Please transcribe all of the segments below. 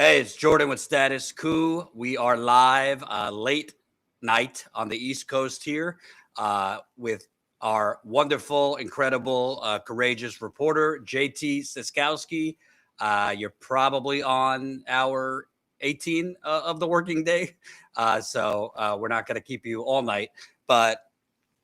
Hey, it's Jordan with Status Coup. We are live late night on the East Coast here with our wonderful, incredible, courageous reporter, JT Siskowski. You're probably on hour 18 of the working day, so we're not going to keep you all night. But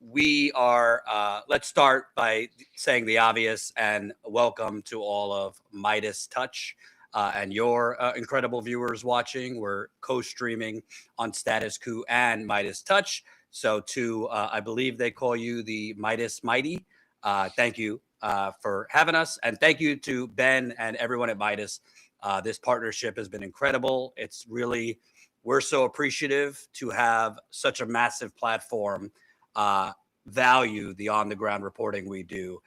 we are, let's start by saying the obvious and welcome to all of Midas Touch. And your incredible viewers watching. We're co-streaming on Status Coup and Midas Touch. So I believe they call you the Midas Mighty. Thank you for having us. And thank you to Ben and everyone at Midas. This partnership has been incredible. It's really, we're so appreciative to have such a massive platform value the on-the-ground reporting we do.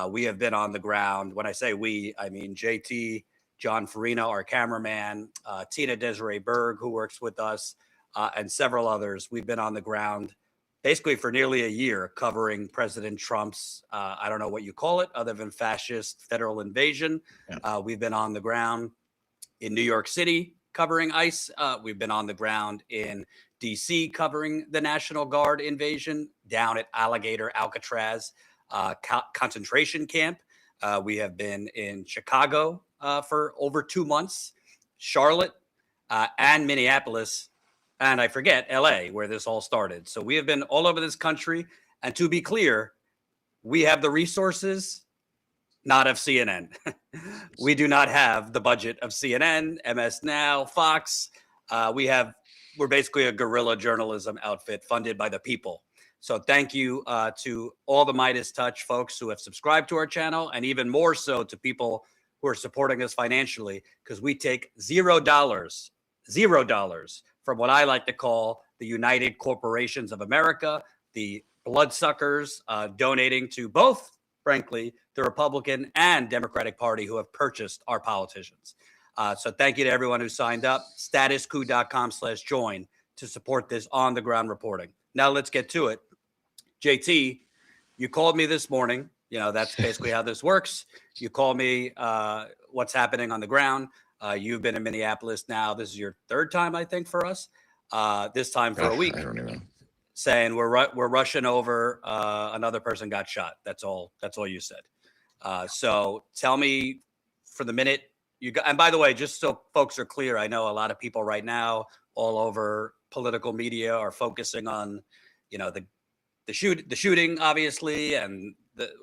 We have been on the ground. When I say we, I mean JT, John Farina, our cameraman, Tina Desiree Berg, who works with us, and several others. We've been on the ground basically for nearly a year covering President Trump's, I don't know what you call it, other than fascist federal invasion. Yeah. We've been on the ground in New York City covering ICE. We've been on the ground in D.C. covering the National Guard invasion, down at Alcatraz concentration camp. We have been in Chicago for over 2 months, Charlotte and Minneapolis, and I forget, LA, where this all started. So we have been all over this country. And to be clear, we have the resources, not of CNN. We do not have the budget of CNN, MS Now, Fox. We're basically a guerrilla journalism outfit funded by the people. So thank you to all the Midas Touch folks who have subscribed to our channel, and even more so to people who are supporting us financially, because we take $0 from what I like to call the United Corporations of America, the bloodsuckers donating to both, frankly, the Republican and Democratic Party who have purchased our politicians. So thank you to everyone who signed up. StatusCoup.com/join to support this on-the-ground reporting. Now let's get to it. JT, you called me this morning. You know, that's basically how this works. You call me what's happening on the ground. You've been in Minneapolis now. This is your third time, I think, for us. This time for a week. I don't even know. Saying we're rushing over. Another person got shot. That's all you said. So tell me for the minute you got. And by the way, just so folks are clear, I know a lot of people right now all over political media are focusing on, you know, the shooting, obviously, and the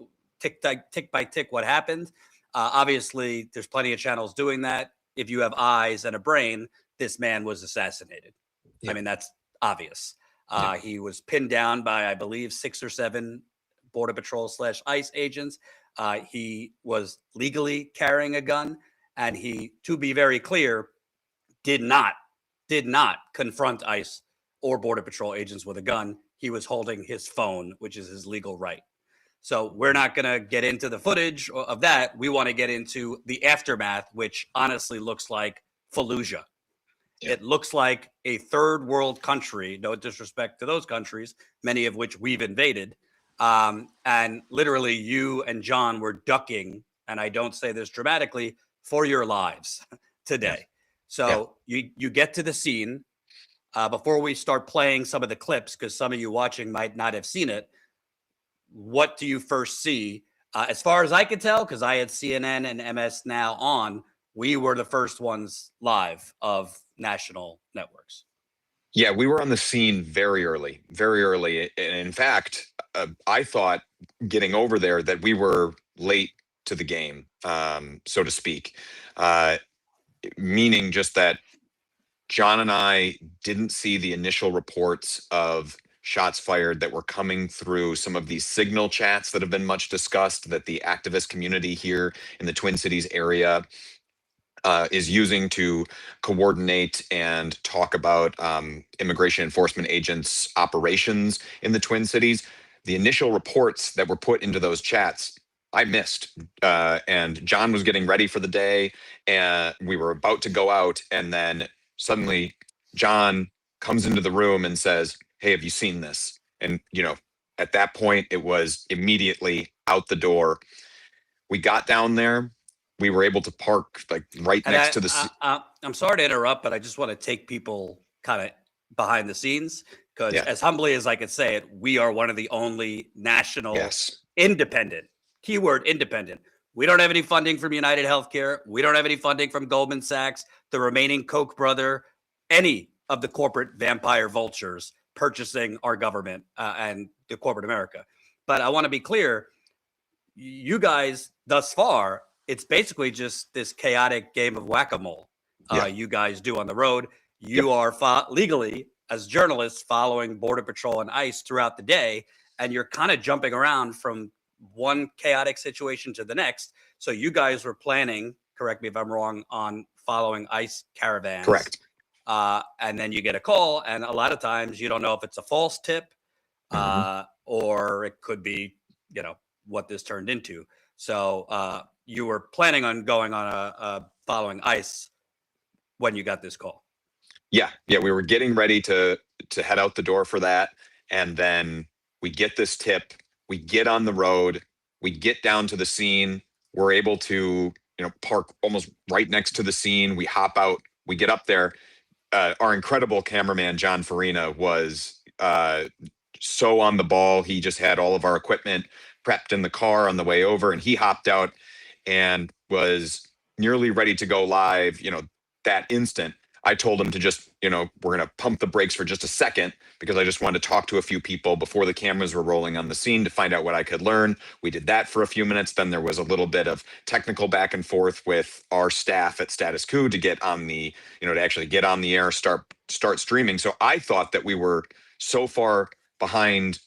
tick by tick what happened. Obviously, there's plenty of channels doing that. If you have eyes and a brain, this man was assassinated. Yeah. I mean, that's obvious. Yeah. He was pinned down by, I believe, 6 or 7 Border Patrol / ICE agents. He was legally carrying a gun, and he, to be very clear, did not confront ICE or Border Patrol agents with a gun. He was holding his phone, which is his legal right. So we're not going to get into the footage of that. We want to get into the aftermath, which honestly looks like Fallujah. Yeah. It looks like a third world country, no disrespect to those countries, many of which we've invaded. And literally you and John were ducking, and I don't say this dramatically, for your lives today. Yeah. So yeah. You get to the scene. Before we start playing some of the clips, because some of you watching might not have seen it, what do you first see? As far as I could tell, because I had CNN and MS Now on, we were the first ones live of national networks. Yeah, we were on the scene very early. And in fact, I thought getting over there that we were late to the game, so to speak, meaning just that John and I didn't see the initial reports of shots fired that were coming through some of these signal chats that have been much discussed, that the activist community here in the Twin Cities area is using to coordinate and talk about immigration enforcement agents' operations in the Twin Cities. The initial reports that were put into those chats, I missed. And John was getting ready for the day, and we were about to go out, and then suddenly John comes into the room and says, "Hey, have you seen this?" And, you know, at that point, it was immediately out the door. We got down there. we were able to park like right And next to the. I'm sorry to interrupt, but I just want to take people kind of behind the scenes because, Yeah. as humbly as I could say it, we are one of the only national Yes. independent, keyword independent. We don't have any funding from United Healthcare. We don't have any funding from Goldman Sachs, the remaining Koch brother, any of the corporate vampire vultures purchasing our government and the corporate America. But I want to be clear, you guys thus far, it's basically just this chaotic game of whack-a-mole Yeah. you guys do on the road. You Yep. are legally, as journalists, following Border Patrol and ICE throughout the day, and you're kind of jumping around from one chaotic situation to the next. So you guys were planning, correct me if I'm wrong, on following ICE caravans. Correct. And then you get a call, and a lot of times you don't know if it's a false tip or it could be, what this turned into. So you were planning on going on a following ICE when you got this call. Yeah. We were getting ready to head out the door for that, and then we get this tip. We get on the road. We get down to the scene. We're able to park almost right next to the scene. We hop out. We get up there. Our incredible cameraman John Farina was so on the ball. He just had all of our equipment prepped in the car on the way over, and he hopped out and was nearly ready to go live. That instant, I told him to just, we're going to pump the brakes for just a second because I just wanted to talk to a few people before the cameras were rolling on the scene to find out what I could learn. We did that for a few minutes. Then there was a little bit of technical back and forth with our staff at Status Coup to get on the, to actually get on the air, start streaming. So I thought that we were so far behind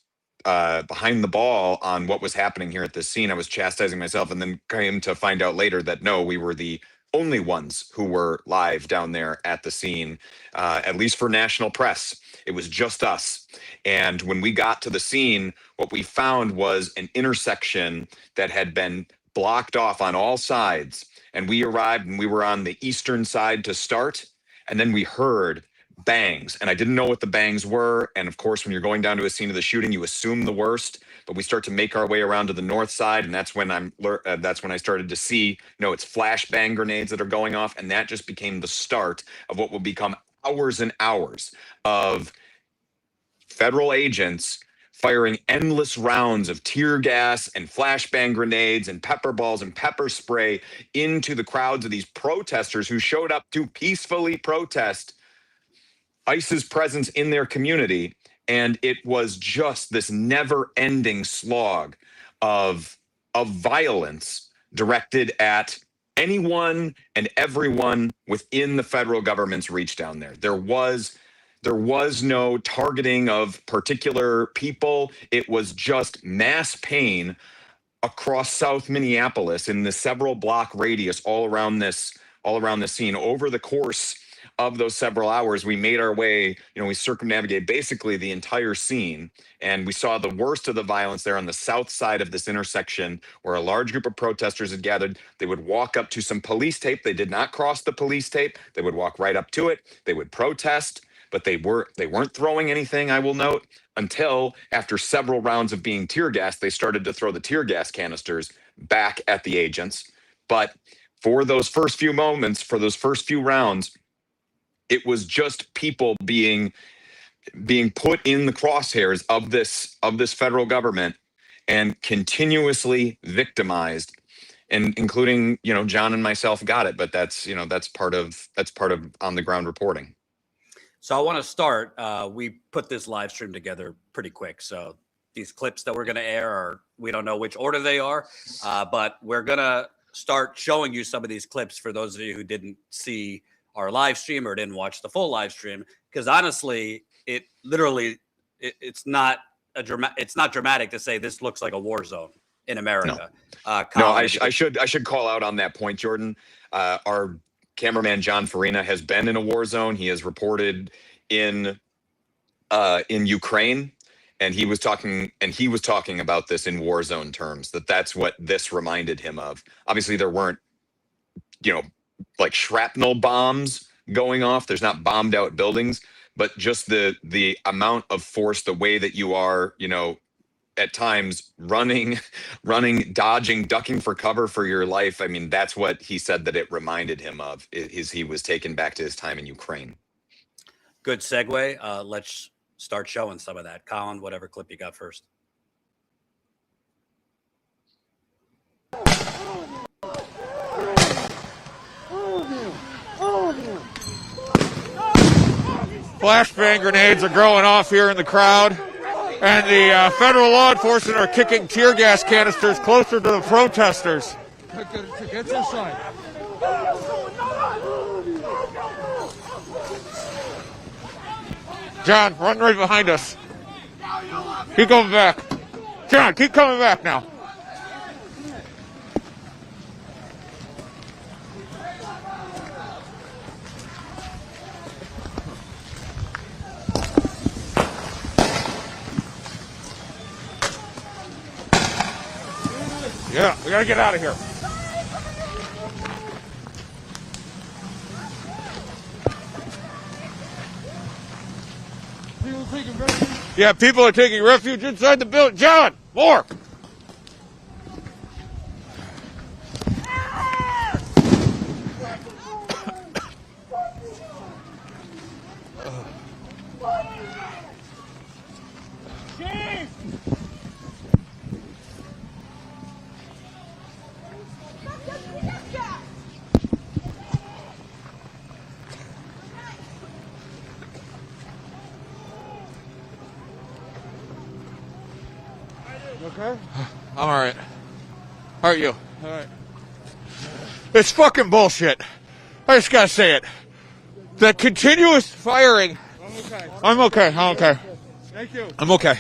the ball on what was happening here at this scene. I was chastising myself, and then came to find out later that no, we were the only ones who were live down there at the scene, at least for national press. It was just us. And when we got to the scene, what we found was an intersection that had been blocked off on all sides. And we arrived, and we were on the eastern side to start. And then we heard bangs, and I didn't know what the bangs were. And of course, when you're going down to a scene of the shooting, you assume the worst. But we start to make our way around to the north side, and that's when I started to see, it's flashbang grenades that are going off, and that just became the start of what will become hours and hours of federal agents firing endless rounds of tear gas and flashbang grenades and pepper balls and pepper spray into the crowds of these protesters who showed up to peacefully protest ICE's presence in their community. And it was just this never-ending slog of violence directed at anyone and everyone within the federal government's reach down there. There was no targeting of particular people. It was just mass pain across South Minneapolis in the several block radius all around this scene. Over the course of those several hours, we made our way, we circumnavigated basically the entire scene, and we saw the worst of the violence there on the south side of this intersection where a large group of protesters had gathered. They would walk up to some police tape. They did not cross the police tape. They would walk right up to it. They would protest, but they weren't throwing anything, I will note, until after several rounds of being tear gassed, they started to throw the tear gas canisters back at the agents. But for those first few moments, for those first few rounds, it was just people being put in the crosshairs of this federal government and continuously victimized, and including, John and myself got it, but that's part of on the ground reporting. So I want to start. We put this live stream together pretty quick. So these clips that we're going to air we don't know which order they are, but we're going to start showing you some of these clips for those of you who didn't see our live stream or didn't watch the full live stream, because honestly, it's not dramatic to say this looks like a war zone in America. No, I should call out on that point, Jordan. Our cameraman John Farina has been in a war zone. He has reported in Ukraine, and he was talking about this in war zone terms. That's what this reminded him of. Obviously, there weren't like shrapnel bombs going off. There's not bombed out buildings, but just the amount of force, the way that you are, at times running, dodging, ducking for cover for your life. I mean, that's what he said that it reminded him of, is he was taken back to his time in Ukraine. Good segue. Let's start showing some of that. Colin, whatever clip you got first. Flashbang grenades are going off here in the crowd, and the federal law enforcement are kicking tear gas canisters closer to the protesters. Get this side. John, run right behind us. Keep coming back. John, keep coming back now. Yeah, we gotta get out of here. Yeah, people are taking refuge inside the building. John, more! Okay? I'm alright. How are you? Alright. It's fucking bullshit. I just gotta say it. The continuous firing. I'm okay. I'm okay. Thank you. I'm okay.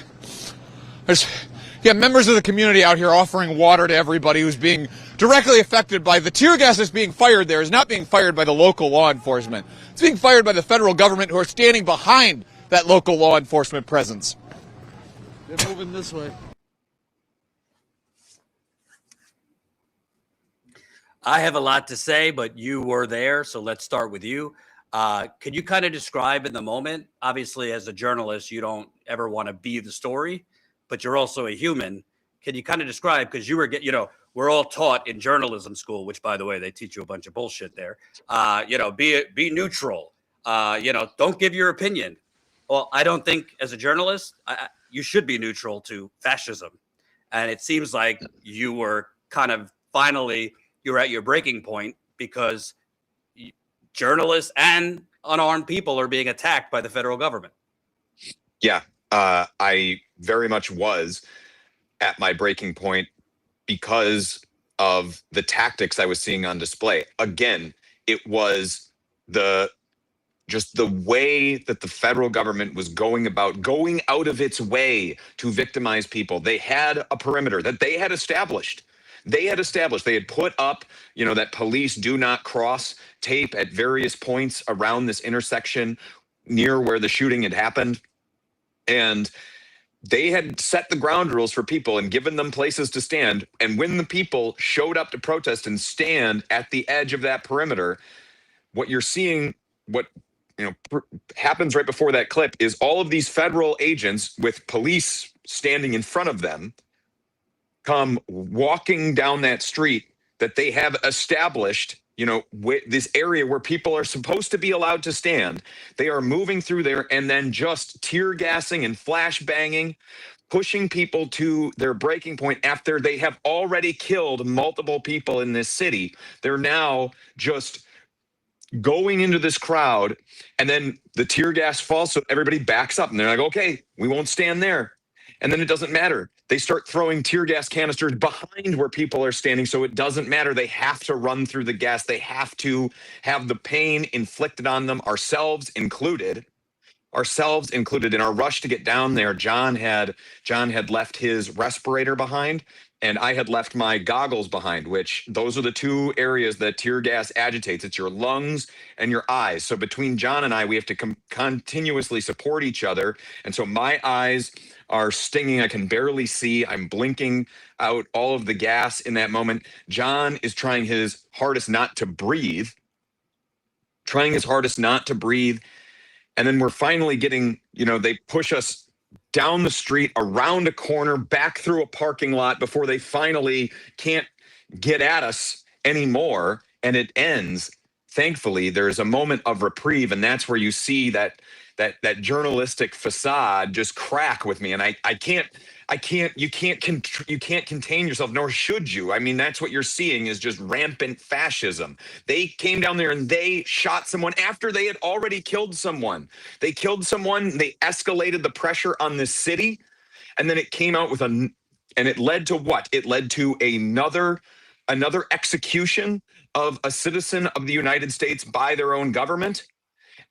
Members of the community out here offering water to everybody who's being directly affected by the tear gas that's being fired there is not being fired by the local law enforcement. It's being fired by the federal government who are standing behind that local law enforcement presence. They're moving this way. I have a lot to say, but you were there, so let's start with you. Could you kind of describe in the moment? Obviously, as a journalist, you don't ever want to be the story, but you're also a human. Can you kind of describe, because you were, we're all taught in journalism school, which, by the way, they teach you a bunch of bullshit there. Be neutral. Don't give your opinion. Well, I don't think as a journalist, you should be neutral to fascism. And it seems like you were kind of finally, you're at your breaking point because journalists and unarmed people are being attacked by the federal government. Yeah, I very much was at my breaking point because of the tactics I was seeing on display. Again, it was just the way that the federal government was going out of its way to victimize people. They had a perimeter that they had established. They had put up, that police do not cross tape at various points around this intersection near where the shooting had happened. And they had set the ground rules for people and given them places to stand. And when the people showed up to protest and stand at the edge of that perimeter, what you're seeing, happens right before that clip is all of these federal agents with police standing in front of them come walking down that street that they have established, this area where people are supposed to be allowed to stand. They are moving through there and then just tear gassing and flash banging, pushing people to their breaking point after they have already killed multiple people in this city. They're now just going into this crowd, and then the tear gas falls, so everybody backs up and they're like, okay, we won't stand there. And then it doesn't matter. They start throwing tear gas canisters behind where people are standing, so it doesn't matter. They have to run through the gas. They have to have the pain inflicted on them, ourselves included. In our rush to get down there, John had left his respirator behind, and I had left my goggles behind, which those are the two areas that tear gas agitates. It's your lungs and your eyes. So between John and I, we have to continuously support each other. And so my eyes are stinging. I can barely see. I'm blinking out all of the gas in that moment. John is trying his hardest not to breathe. And then we're finally getting, they push us down the street, around a corner, back through a parking lot before they finally can't get at us anymore, and it ends. Thankfully, there's a moment of reprieve, and that's where you see that journalistic facade just crack with me. And you can't contain yourself, nor should you. I mean, that's what you're seeing is just rampant fascism. They came down there and they shot someone after they had already killed someone. They killed someone. They escalated the pressure on the city, and then it came out with and it led to what? It led to another execution of a citizen of the United States by their own government.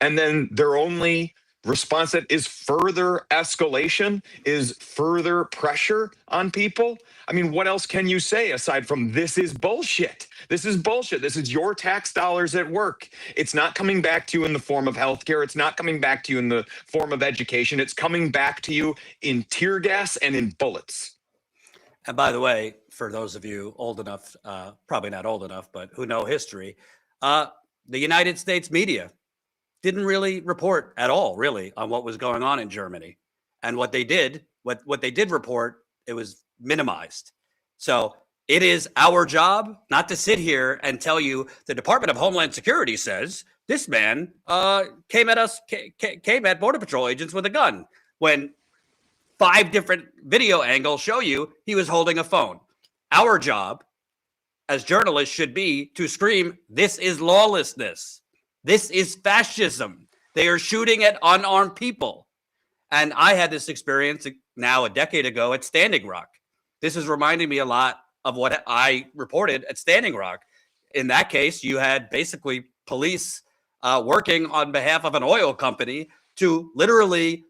And then their only response that is further escalation, is further pressure on people. I mean, what else can you say aside from this is bullshit? This is bullshit. This is your tax dollars at work. It's not coming back to you in the form of healthcare. It's not coming back to you in the form of education. It's coming back to you in tear gas and in bullets. And by the way, for those of you old enough, probably not old enough, but who know history, the United States media didn't really report at all, really, on what was going on in Germany. And what they did report, it was minimized. So it is our job not to sit here and tell you the Department of Homeland Security says this man came at Border Patrol agents with a gun, when 5 different video angles show you he was holding a phone. Our job as journalists should be to scream, this is lawlessness. This is fascism. They are shooting at unarmed people. And I had this experience now a decade ago at Standing Rock. This is reminding me a lot of what I reported at Standing Rock. In that case, you had basically police working on behalf of an oil company to literally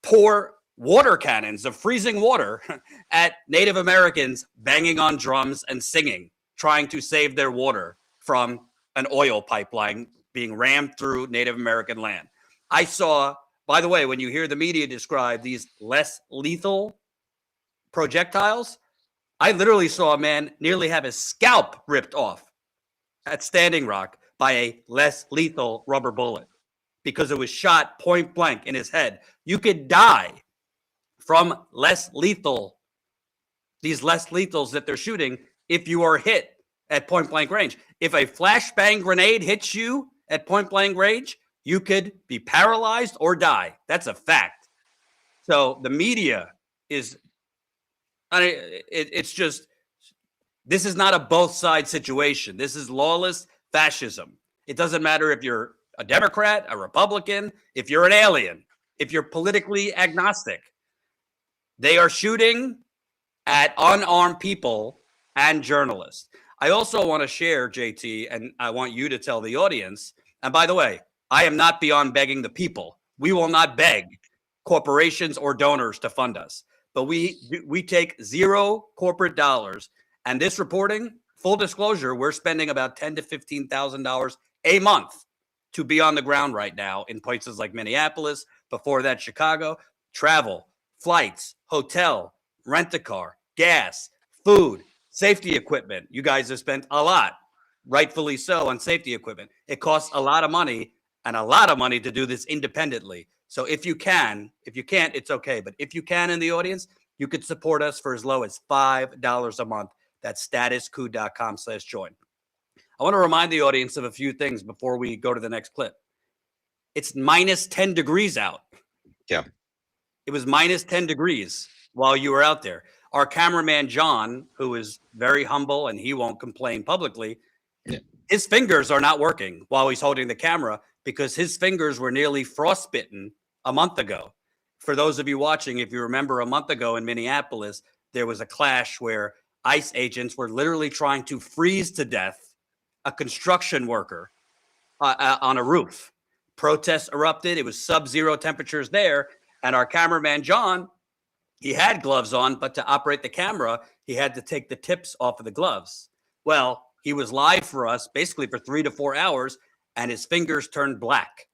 pour water cannons of freezing water at Native Americans banging on drums and singing, trying to save their water from an oil pipeline being rammed through Native American land. I saw, by the way, when you hear the media describe these less lethal projectiles, I literally saw a man nearly have his scalp ripped off at Standing Rock by a less lethal rubber bullet because it was shot point blank in his head. You could die from these less lethals that they're shooting if you are hit at point blank range. If a flashbang grenade hits you at point blank range, you could be paralyzed or die. That's a fact. So the media is, it's just, this is not a both sides situation. This is lawless fascism. It doesn't matter if you're a Democrat, a Republican, if you're an alien, if you're politically agnostic. They are shooting at unarmed people and journalists. I also want to share, JT, and I want you to tell the audience, and by the way, I am not beyond begging the people. We will not beg corporations or donors to fund us, but we take zero corporate dollars. And this reporting, full disclosure, we're spending about $10,000 to $15,000 a month to be on the ground right now in places like Minneapolis, before that Chicago, travel, flights, hotel, rent a car, gas, food, safety equipment. You guys have spent a lot, rightfully so, on safety equipment. It costs a lot of money, and a lot of money to do this independently. So if you can't, it's okay. But if you can, in the audience, you could support us for as low as $5 a month. That's statuscoup.com/join. I want to remind the audience of a few things before we go to the next clip. It's minus 10 degrees out. Yeah. It was minus 10 degrees while you were out there. Our cameraman, John, who is very humble and he won't complain publicly, his fingers are not working while he's holding the camera because his fingers were nearly frostbitten a month ago. For those of you watching, if you remember a month ago in Minneapolis, there was a clash where ICE agents were literally trying to freeze to death a construction worker on a roof. Protests erupted. It was sub-zero temperatures there. And our cameraman, John, he had gloves on, but to operate the camera, he had to take the tips off of the gloves. Well, he was live for us basically for 3 to 4 hours, and his fingers turned black.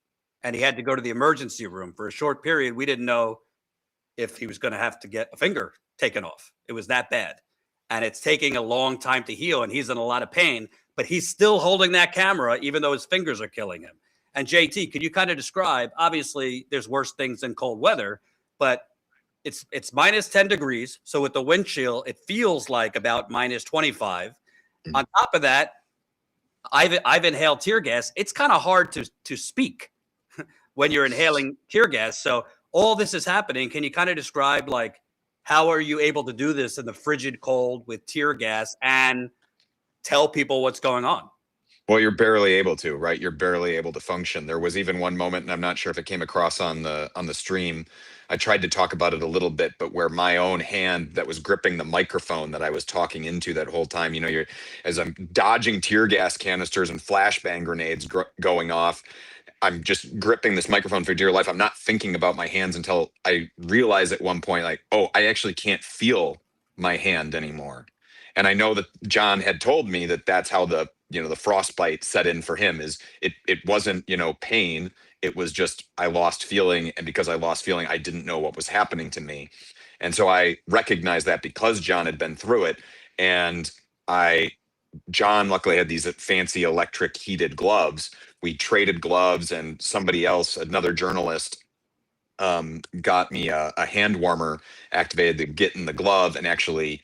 And he had to go to the emergency room for a short period. We didn't know if he was going to have to get a finger taken off. It was that bad. And it's taking a long time to heal, and he's in a lot of pain, but he's still holding that camera, even though his fingers are killing him. And JT, could you kind of describe, obviously there's worse things than cold weather, but it's minus 10 degrees. So with the wind chill, it feels like about minus 25. On top of that, I've inhaled tear gas. It's kind of hard to speak when you're inhaling tear gas. So all this is happening. Can you kind of describe, like, how are you able to do this in the frigid cold with tear gas and tell people what's going on? Well, you're barely able to, right? You're barely able to function. There was even one moment, and I'm not sure if it came across on the stream. I tried to talk about it a little bit, but where my own hand that was gripping the microphone that I was talking into that whole time, you're as I'm dodging tear gas canisters and flashbang grenades going off, I'm just gripping this microphone for dear life. I'm not thinking about my hands until I realize at one point, like, oh, I actually can't feel my hand anymore. And I know that John had told me that that's how the frostbite set in for him. Is it wasn't pain. It was just I lost feeling, and because I lost feeling, I didn't know what was happening to me. And so I recognized that because John had been through it, and John luckily had these fancy electric heated gloves. We traded gloves, and somebody else, another journalist, got me a hand warmer activated to get in the glove and actually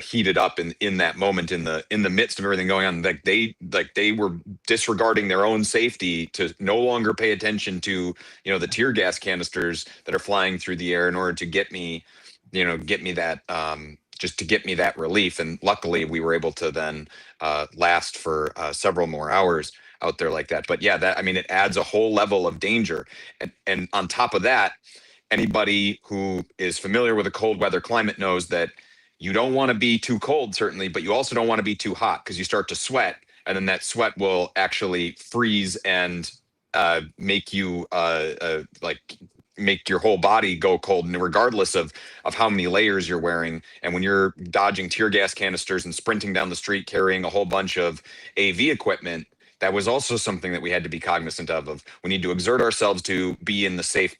heat it up in that moment in the midst of everything going on. Like they were disregarding their own safety to no longer pay attention to the tear gas canisters that are flying through the air in order to get me that just to get me that relief. And luckily we were able to then last for several more hours out there like that. But yeah, it adds a whole level of danger. And on top of that, anybody who is familiar with a cold weather climate knows that you don't want to be too cold, certainly, but you also don't want to be too hot, because you start to sweat, and then that sweat will actually freeze and make you make your whole body go cold, and regardless of how many layers you're wearing. And when you're dodging tear gas canisters and sprinting down the street carrying a whole bunch of AV equipment, that was also something that we had to be cognizant of we need to exert ourselves to be in the safe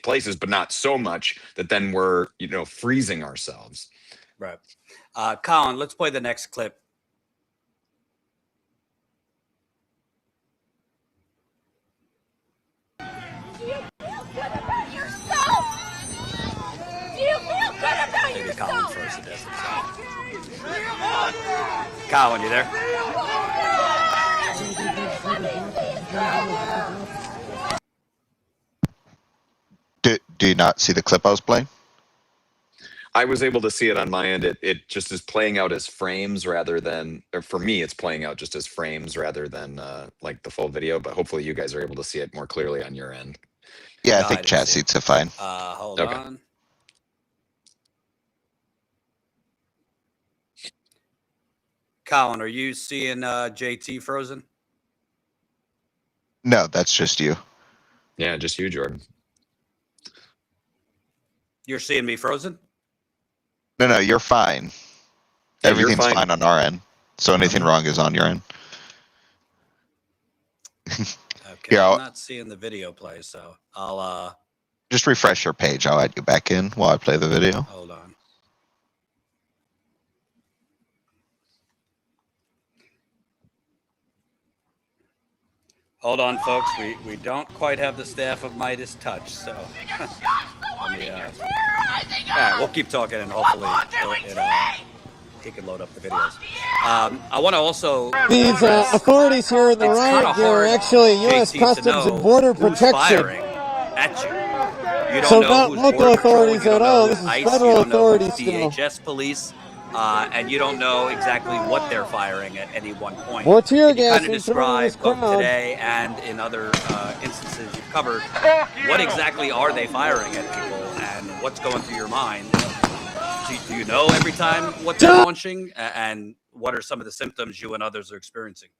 places, but not so much that then we're freezing ourselves. Right. Colin, let's play the next clip. Do you feel good about yourself? Do you feel good about Maybe yourself? Colin first to death himself. Colin, you there? Do you not see the clip I was playing? I was able to see it on my end. It just is playing out as frames rather than, or for me, it's playing out just as frames rather than like the full video. But hopefully you guys are able to see it more clearly on your end. Yeah, I No, I think didn't chat see it. seats are fine. Hold Okay. on. Colin, are you seeing JT frozen? No, that's just you. Yeah, just you, Jordan. You're seeing me frozen? No, you're fine. Yeah, you're Everything's fine on our end. So anything wrong is on your end. Okay, Yeah, I'm not seeing the video play, so I'll just refresh your page. I'll add you back in while I play the video. hold on. Hold on, folks. We don't quite have the staff of Midas touch, so let me, we'll keep talking, and hopefully he can load up the videos. I want to also These address, authorities here in the it's riot kinda gear are hard, actually U.S. JT, to Customs know and Border who's Protection. firing at you. You don't So know not who's local Border Patrol, authorities you don't at all. know This who's is ICE, federal you don't know who's authorities still. DHS police, and you don't know exactly what they're firing at any one point. More tear Can you gas kind of being thrown in this describe both crowd. today and in other instances you've covered, what exactly are they firing at people, and what's going through your mind? Do you know every time what they're launching, and what are some of the symptoms you and others are experiencing?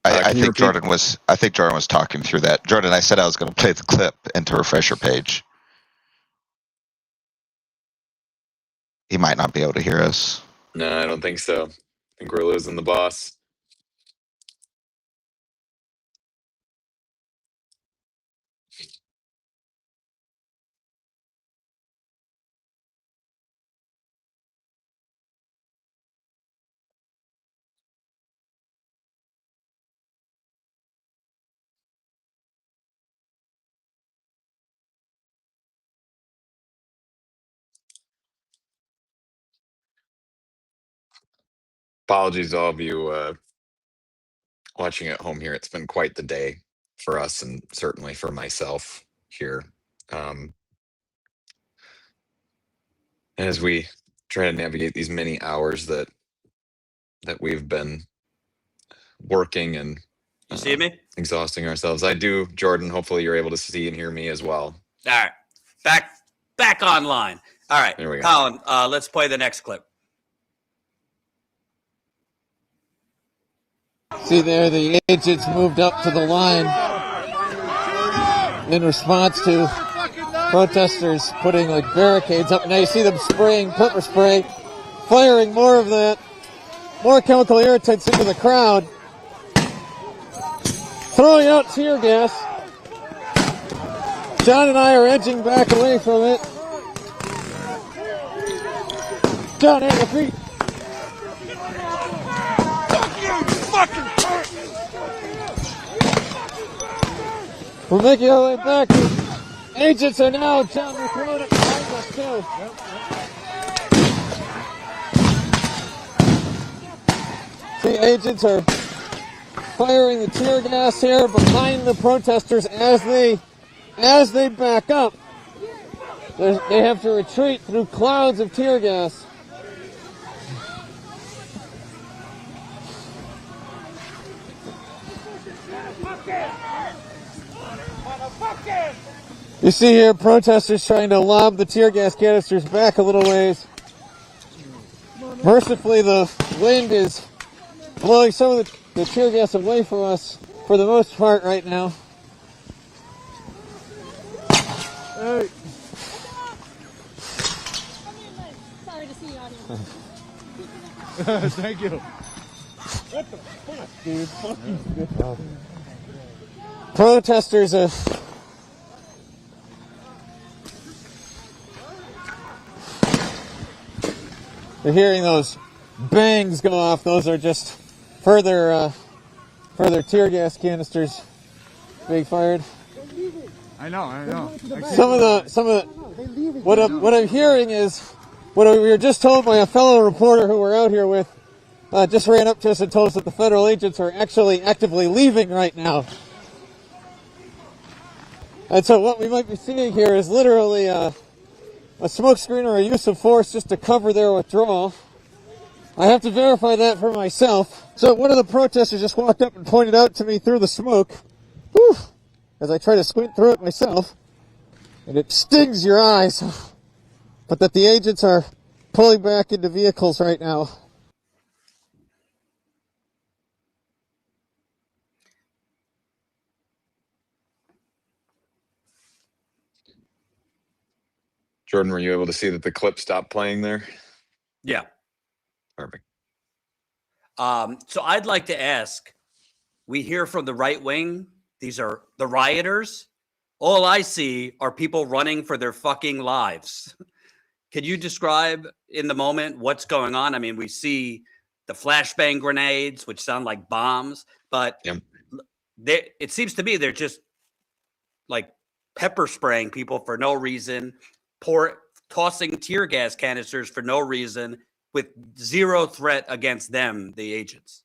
I Can you think repeat? Jordan was talking through that. Jordan, I said I was going to play the clip and to refresh your page. He might not be able to hear us. No, I don't think so. I think we're losing the boss. Apologies to all of you watching at home here. It's been quite the day for us and certainly for myself here. As we try to navigate these many hours that we've been working and You see me? exhausting ourselves. I do, Jordan. Hopefully you're able to see and hear me as well. All right. Back online. All right. There we go. Colin, let's play the next clip. See there, the agents moved up to the line in response to protesters putting like barricades up. Now you see them spraying pepper spray, firing more of that, more chemical irritants into the crowd, throwing out tear gas. John and I are edging back away from it. John, at your feet. We're making our way back. Agents are now down the road behind us too. See, agents are firing the tear gas here behind the protesters as they back up. They have to retreat through clouds of tear gas. You see here protesters trying to lob the tear gas canisters back a little ways. Mercifully, the wind is blowing some of the tear gas away from us for the most part right now. Hey. Sorry to see you, audience. Thank you. What the fuck, dude? Protesters they're hearing those bangs go off. Those are just further tear gas canisters being fired. I know. Some of the what I'm hearing is what we were just told by a fellow reporter who we're out here with. Just ran up to us and told us that the federal agents are actually actively leaving right now. And so what we might be seeing here is literally a smokescreen or a use of force just to cover their withdrawal. I have to verify that for myself. So one of the protesters just walked up and pointed out to me through the smoke, whew, as I try to squint through it myself, and it stings your eyes, but that the agents are pulling back into vehicles right now. Jordan, were you able to see that the clip stopped playing there? Yeah. Perfect. So I'd like to ask, we hear from the right wing, these are the rioters. All I see are people running for their fucking lives. Can you describe in the moment what's going on? I mean, we see the flashbang grenades, which sound like bombs, but it seems to me they're just like pepper spraying people for no reason, tossing tear gas canisters for no reason, with zero threat against them, the agents.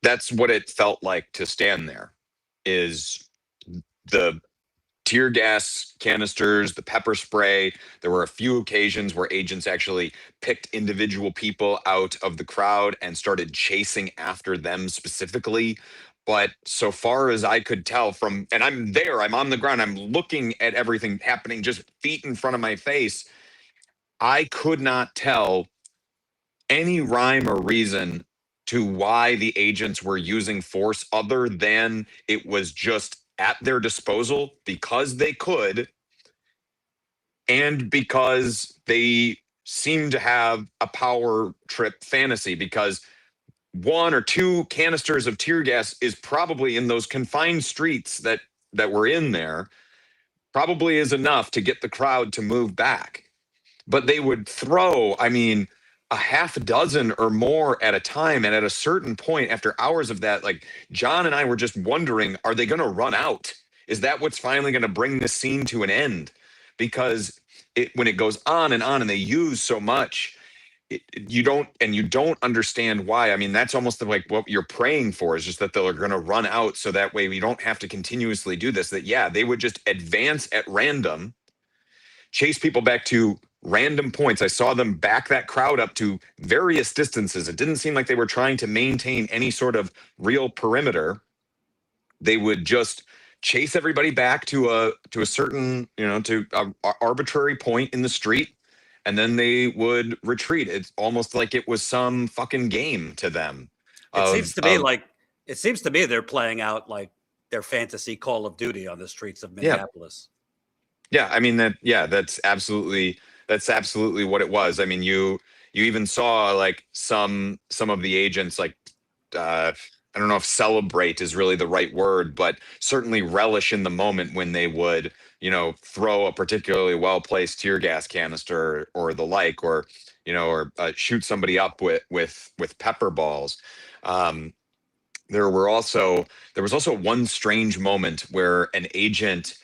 That's what it felt like to stand there, is the tear gas canisters, the pepper spray. There were a few occasions where agents actually picked individual people out of the crowd and started chasing after them specifically. But so far as I could tell from, and I'm there, I'm on the ground, I'm looking at everything happening just feet in front of my face, I could not tell any rhyme or reason to why the agents were using force other than it was just at their disposal because they could, and because they seem to have a power trip fantasy, because one or two canisters of tear gas is probably in those confined streets that were in there, probably is enough to get the crowd to move back. But they would throw, I mean, a half dozen or more at a time. And at a certain point, after hours of that, like John and I were just wondering, are they going to run out? Is that what's finally going to bring this scene to an end? Because when it goes on and they use so much, you don't understand why. I mean, that's almost like what you're praying for, is just that they're going to run out, so that way we don't have to continuously do this. That, yeah, they would just advance at random, chase people back to random points. I saw them back that crowd up to various distances. It didn't seem like they were trying to maintain any sort of real perimeter. They would just chase everybody back to a certain, to a arbitrary point in the street, and then they would retreat. It's almost like it was some fucking game to them. It seems to me they're playing out like their fantasy Call of Duty on the streets of Minneapolis. Yeah, I mean that's absolutely what it was. I mean, you even saw like some of the agents, like I don't know if celebrate is really the right word, but certainly relish in the moment when they would, throw a particularly well-placed tear gas canister or the like, or shoot somebody up with pepper balls. There was also one strange moment where an agent,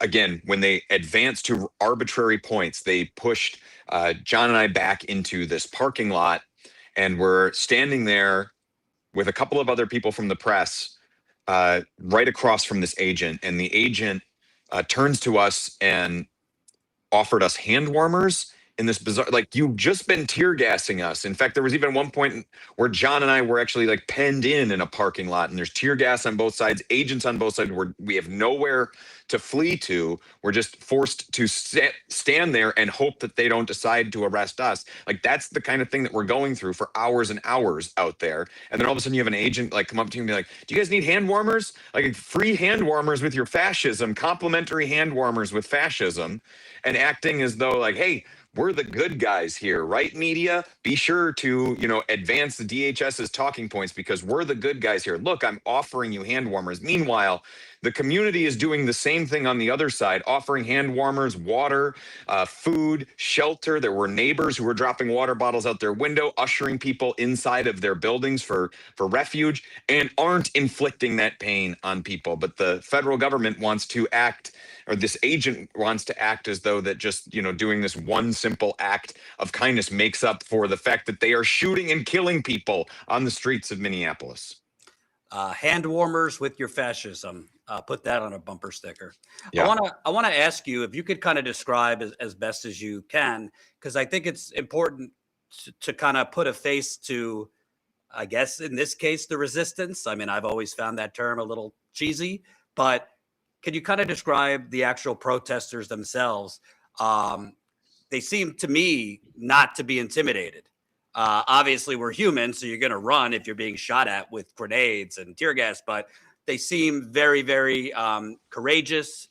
again, when they advanced to arbitrary points, they pushed John and I back into this parking lot, and we're standing there with a couple of other people from the press right across from this agent. And the agent turns to us and offered us hand warmers in this bizarre, like, you've just been tear gassing us. In fact, there was even one point where John and I were actually like penned in a parking lot, and there's tear gas on both sides, agents on both sides, where we have nowhere to flee to. We're just forced to stand there and hope that they don't decide to arrest us. Like, that's the kind of thing that we're going through for hours and hours out there. And then all of a sudden you have an agent like come up to you and be like, do you guys need hand warmers? Like, free hand warmers with your fascism, complimentary hand warmers with fascism, and acting as though like, hey, we're the good guys here, right, media? Be sure to, advance the DHS's talking points because we're the good guys here. Look, I'm offering you hand warmers. Meanwhile, the community is doing the same thing on the other side, offering hand warmers, water, food, shelter. There were neighbors who were dropping water bottles out their window, ushering people inside of their buildings for refuge, and aren't inflicting that pain on people. But the federal government wants to act, or this agent wants to act as though that just, doing this one simple act of kindness makes up for the fact that they are shooting and killing people on the streets of Minneapolis. Hand warmers with your fascism. Put that on a bumper sticker. Yeah. I want to ask you if you could kind of describe as best as you can, because I think it's important to kind of put a face to, I guess in this case, the resistance. I mean, I've always found that term a little cheesy, but can you kind of describe the actual protesters themselves? They seem to me not to be intimidated. Obviously, we're human, so you're going to run if you're being shot at with grenades and tear gas, but they seem very, very courageous.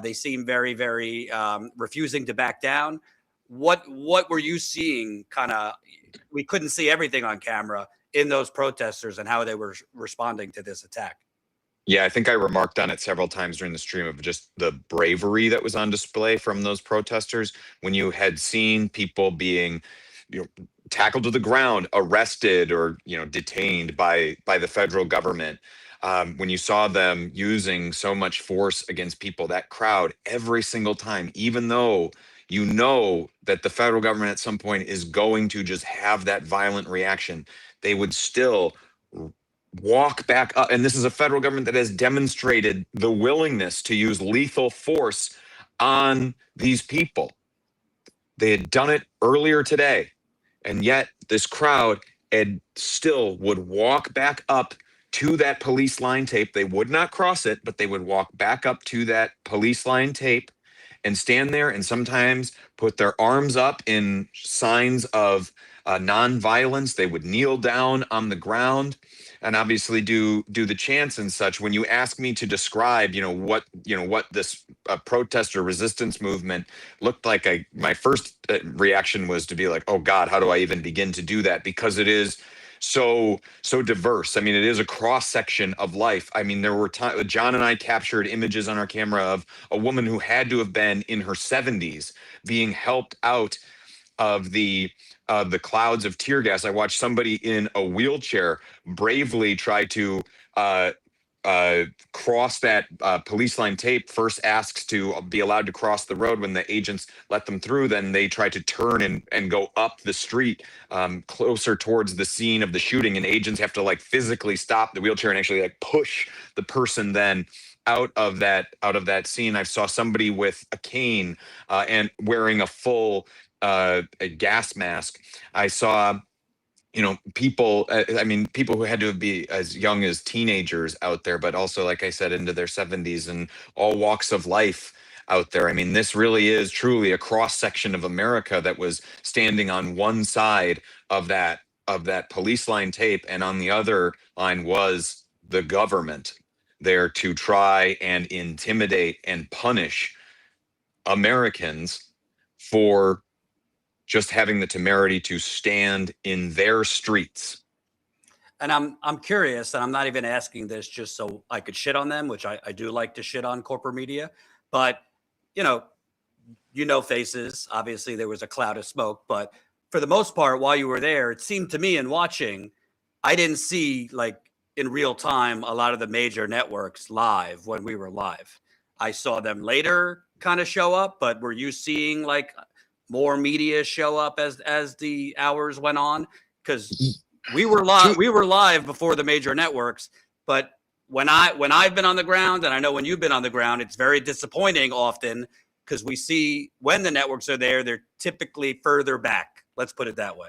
They seem very, very refusing to back down. What were you seeing? We couldn't see everything on camera in those protesters and how they were responding to this attack. Yeah, I think I remarked on it several times during the stream of just the bravery that was on display from those protesters. When you had seen people being, tackled to the ground, arrested, or detained by the federal government, when you saw them using so much force against people, that crowd, every single time, even though you know that the federal government at some point is going to just have that violent reaction, they would still walk back up. And this is a federal government that has demonstrated the willingness to use lethal force on these people. They had done it earlier today, and yet this crowd still would walk back up to that police line tape. They would not cross it, but they would walk back up to that police line tape and stand there, and sometimes put their arms up in signs of nonviolence. They would kneel down on the ground and obviously do the chants and such. When you ask me to describe, what this protest or resistance movement looked like, my first reaction was to be like, oh God, how do I even begin to do that? Because it is so diverse. I mean, it is a cross section of life. I mean, there were times John and I captured images on our camera of a woman who had to have been in her 70s being helped out of the clouds of tear gas. I watched somebody in a wheelchair bravely try to cross that police line tape, first asks to be allowed to cross the road. When the agents let them through, then they try to turn and go up the street closer towards the scene of the shooting, and agents have to like physically stop the wheelchair and actually like push the person then out of that scene. I saw somebody with a cane and wearing a full a gas mask. I saw people, people who had to be as young as teenagers out there, but also, like I said, into their 70s and all walks of life out there. I mean, this really is truly a cross section of America that was standing on one side of that police line tape, and on the other line was the government there to try and intimidate and punish Americans for just having the temerity to stand in their streets. And I'm curious, and I'm not even asking this just so I could shit on them, which I do like to shit on corporate media, but faces. Obviously, there was a cloud of smoke, but for the most part, while you were there, it seemed to me in watching, I didn't see like in real time a lot of the major networks live when we were live. I saw them later kind of show up, but were you seeing like more media show up as the hours went on? Because we were live before the major networks, but when I've been on the ground, and I know when you've been on the ground, it's very disappointing often because we see when the networks are there, they're typically further back. Let's put it that way.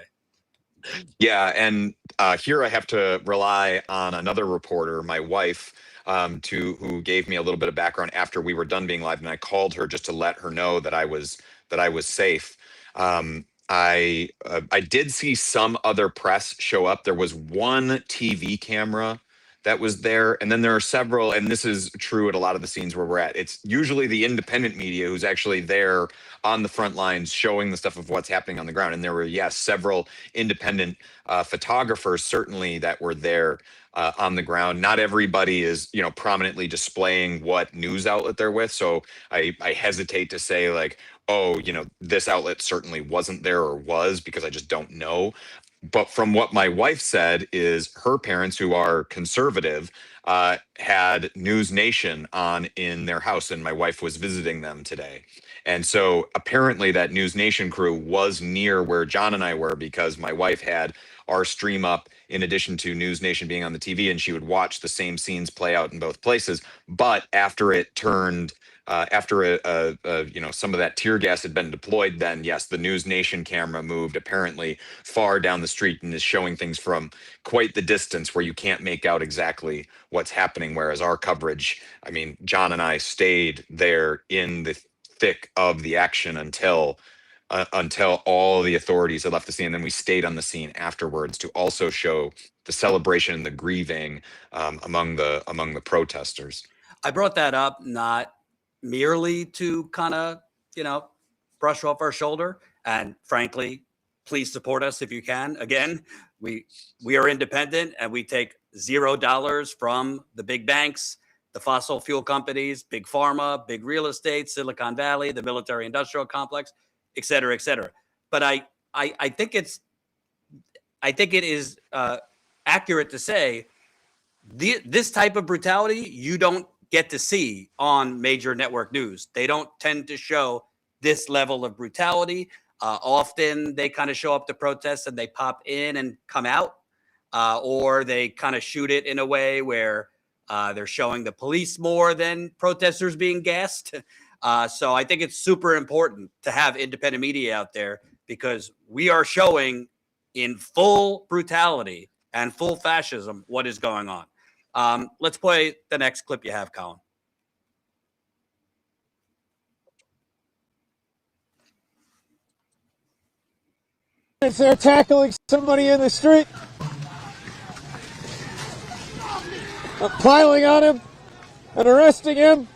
Yeah, and here I have to rely on another reporter, my wife, who gave me a little bit of background after we were done being live, and I called her just to let her know that I was safe. I did see some other press show up. There was one TV camera that was there, and then there are several, and this is true at a lot of the scenes where we're at. It's usually the independent media who's actually there on the front lines showing the stuff of what's happening on the ground. And there were, yes, several independent photographers certainly that were there on the ground. Not everybody is, prominently displaying what news outlet they're with. So I hesitate to say like, oh, this outlet certainly wasn't there or was, because I just don't know. But from what my wife said is her parents, who are conservative, had News Nation on in their house, and my wife was visiting them today. And so apparently that News Nation crew was near where John and I were, because my wife had our stream up in addition to News Nation being on the TV, and she would watch the same scenes play out in both places. But after it turned, after some of that tear gas had been deployed, then yes, the News Nation camera moved apparently far down the street and is showing things from quite the distance where you can't make out exactly what's happening. Whereas our coverage, I mean, John and I stayed there in the thick of the action until all the authorities had left the scene. And then we stayed on the scene afterwards to also show the celebration and the grieving among the protesters. I brought that up not merely to kind of, brush off our shoulder. And frankly, please support us if you can. Again, we are independent, and we take $0 from the big banks, the fossil fuel companies, big pharma, big real estate, Silicon Valley, the military industrial complex, et cetera, et cetera. But I think it is accurate to say this type of brutality you don't get to see on major network news. They don't tend to show this level of brutality. Often they kind of show up to protests and they pop in and come out, or they kind of shoot it in a way where they're showing the police more than protesters being gassed. So I think it's super important to have independent media out there, because we are showing in full brutality and full fascism what is going on. Let's play the next clip you have, Colin. They're tackling somebody in the street, piling on him and arresting him.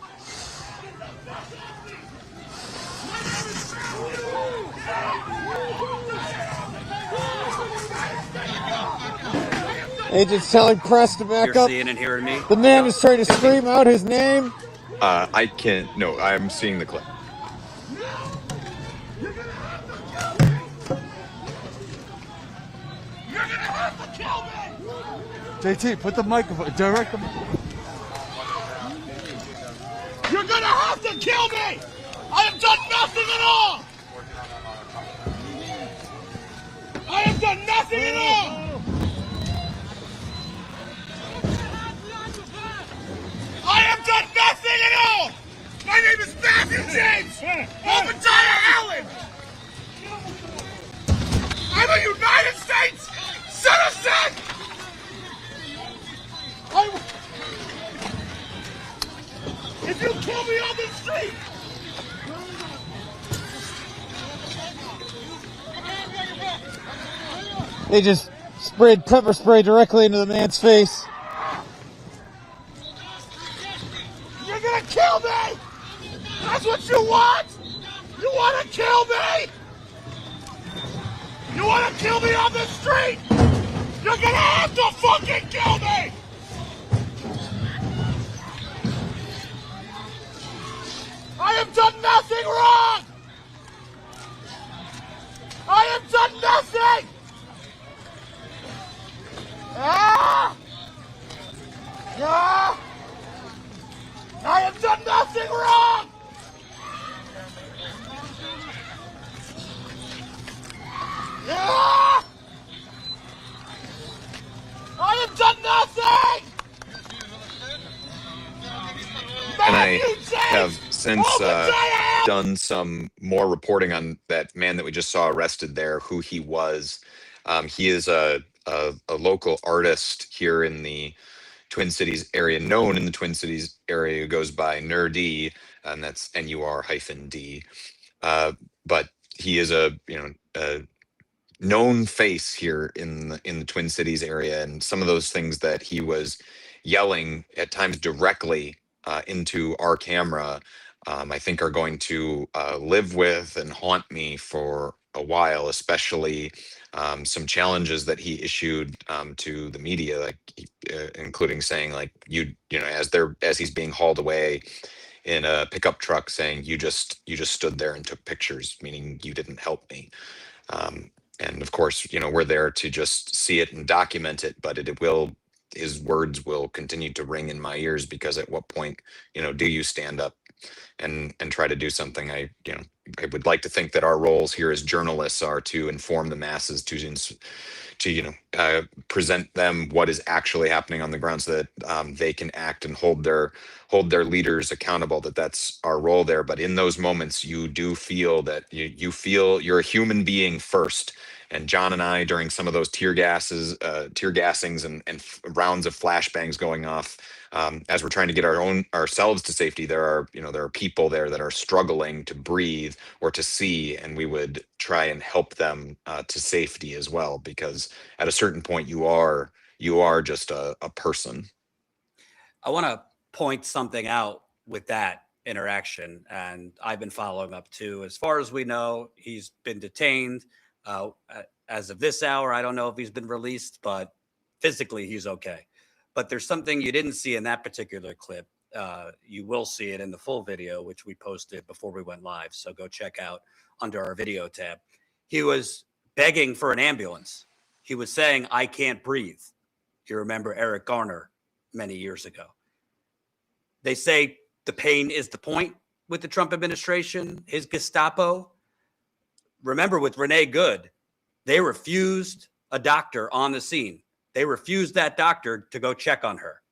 Agents telling press to back You're up. seeing and hearing me? The man is trying to scream out his name. I'm seeing the clip. JT, put the microphone, direct the You're gonna have to kill me! I have done nothing at all! I have done nothing at all! I have done nothing at all! My name is Matthew James! Obadiah Allen! I'm a United States citizen! If you kill me on the street! They just sprayed pepper spray directly into the man's face. You're gonna kill me! That's what you want? You wanna kill me? You wanna kill me on the street? You're gonna have to fucking kill me! I have done nothing wrong! I have done nothing! Ah! Ah! I have done nothing wrong! Ah! I have done nothing! And I have since done some more reporting on that man that we just saw arrested there, who he was. He is a local artist here in the Twin Cities area, known in the Twin Cities area, who goes by Nerdy, and that's NUR-D. But he is a known face here in the Twin Cities area, and some of those things that he was yelling at times directly into our camera, I think are going to live with and haunt me for a while, especially some challenges that he issued to the media, like including saying, like, as he's being hauled away in a pickup truck, saying you just stood there and took pictures, meaning you didn't help me. And of course, we're there to just see it and document it, but his words will continue to ring in my ears, because at what point, do you stand up and try to do something? I would like to think that our roles here as journalists are to inform the masses, to present them what is actually happening on the ground, so that they can act and hold their leaders accountable. That's our role there. But in those moments, you do feel that you feel you're a human being first. And John and I, during some of those tear gassings and rounds of flashbangs going off, as we're trying to get ourselves to safety, there are people there that are struggling to breathe or to see, and we would try and help them to safety as well, because at a certain point you are just a person. I want to point something out with that interaction, and I've been following up too. As far as we know, he's been detained. As of this hour, I don't know if he's been released, but physically he's okay. But there's something you didn't see in that particular clip. You will see it in the full video, which we posted before we went live. So go check out under our video tab. He was begging for an ambulance. He was saying, "I can't breathe." You remember Eric Garner many years ago. They say the pain is the point with the Trump administration, his Gestapo. Remember with Renee Good, they refused a doctor on the scene. They refused that doctor to go check on her.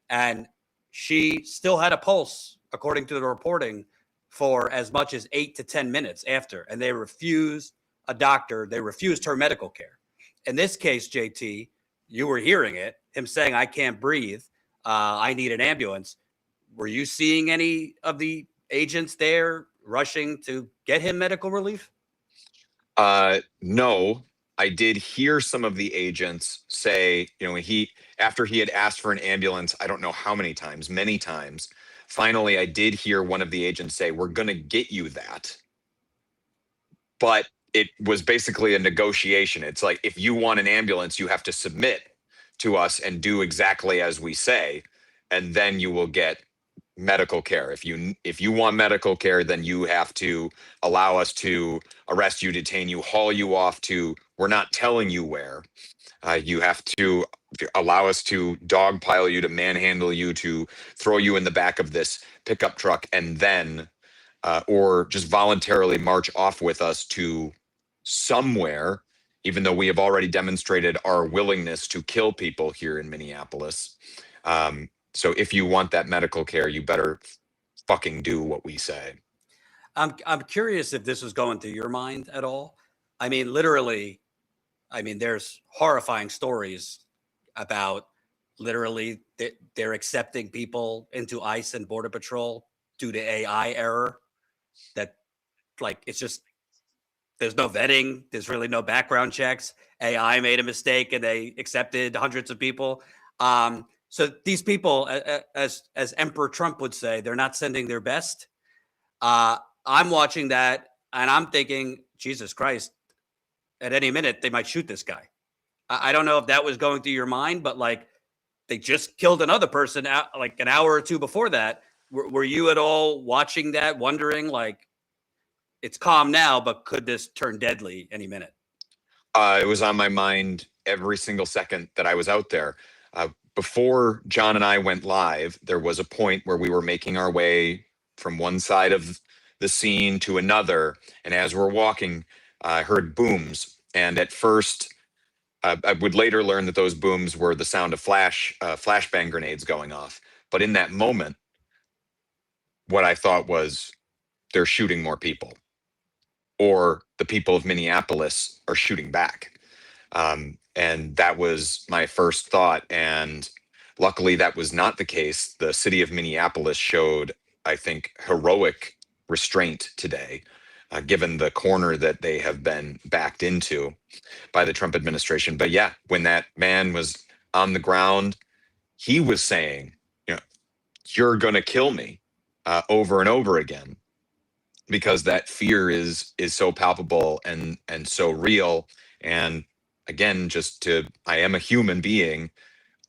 And she still had a pulse, according to the reporting, for as much as 8 to 10 minutes after. And they refused a doctor. They refused her medical care. In this case, JT, you were hearing it, him saying, "I can't breathe. I need an ambulance." Were you seeing any of the agents there rushing to get him medical relief? No, I did hear some of the agents say, after he had asked for an ambulance, I don't know how many times, many times, finally, I did hear one of the agents say, "We're going to get you that." But it was basically a negotiation. It's like, if you want an ambulance, you have to submit to us and do exactly as we say, and then you will get medical care. If you want medical care, then you have to allow us to arrest you, detain you, haul you off to We're not telling you where. You have to allow us to dogpile you, to manhandle you, to throw you in the back of this pickup truck, and then, or just voluntarily march off with us to somewhere, even though we have already demonstrated our willingness to kill people here in Minneapolis. So if you want that medical care, you better fucking do what we say. I'm curious if this was going through your mind at all. I mean, literally, there's horrifying stories about literally they're accepting people into ICE and Border Patrol due to AI error. That, like, it's just, there's no vetting. There's really no background checks. AI made a mistake and they accepted hundreds of people. So these people, as Emperor Trump would say, they're not sending their best. I'm watching that and I'm thinking, Jesus Christ, at any minute they might shoot this guy. I don't know if that was going through your mind, but like, they just killed another person out like an hour or two before that. Were you at all watching that, wondering, like, it's calm now, but could this turn deadly any minute? It was on my mind every single second that I was out there. Before John and I went live, there was a point where we were making our way from one side of the scene to another. And as we're walking, I heard booms. And at first, I would later learn that those booms were the sound of flashbang grenades going off. But in that moment, what I thought was, they're shooting more people, or the people of Minneapolis are shooting back. And that was my first thought. And luckily, that was not the case. The city of Minneapolis showed, I think, heroic restraint today, given the corner that they have been backed into by the Trump administration. But yeah, when that man was on the ground, he was saying, you're going to kill me, over and over again, because that fear is so palpable and so real. And again, I am a human being.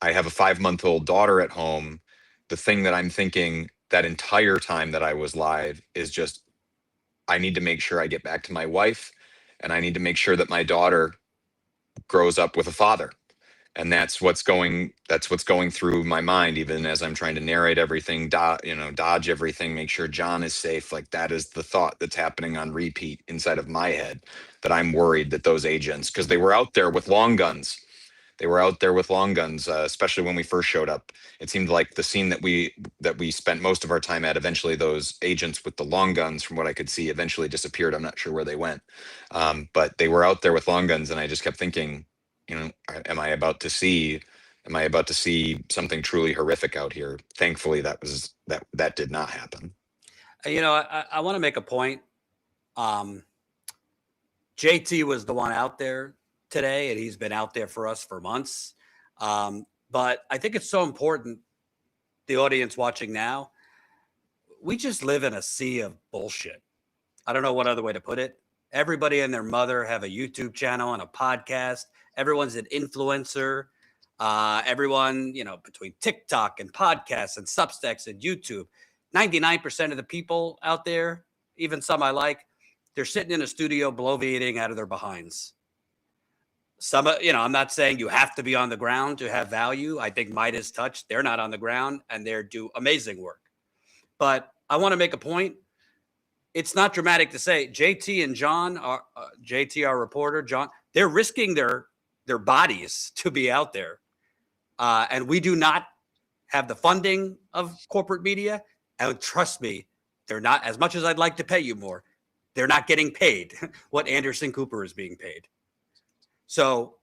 I have a 5-month-old daughter at home. The thing that I'm thinking that entire time that I was live is just, I need to make sure I get back to my wife, and I need to make sure that my daughter grows up with a father. And that's what's going through my mind, even as I'm trying to narrate everything, dodge everything, make sure John is safe. Like, that is the thought that's happening on repeat inside of my head, that I'm worried that those agents, because they were out there with long guns. Especially when we first showed up. It seemed like the scene that we spent most of our time at, eventually those agents with the long guns, from what I could see, eventually disappeared. I'm not sure where they went. But they were out there with long guns, and I just kept thinking, am I about to see something truly horrific out here? Thankfully, that did not happen. I want to make a point. JT was the one out there today, and he's been out there for us for months. But I think it's so important, the audience watching now, we just live in a sea of bullshit. I don't know what other way to put it. Everybody and their mother have a YouTube channel and a podcast. Everyone's an influencer. Everyone, between TikTok and podcasts and Substacks and YouTube, 99% of the people out there, even some I like, they're sitting in a studio bloviating out of their behinds. Some, I'm not saying you have to be on the ground to have value. I think Midas Touch, they're not on the ground and they do amazing work. But I want to make a point. It's not dramatic to say JT and John, JT, our reporter, John, they're risking their bodies to be out there. And we do not have the funding of corporate media. And trust me, they're not, as much as I'd like to pay you more, they're not getting paid what Anderson Cooper is being paid. So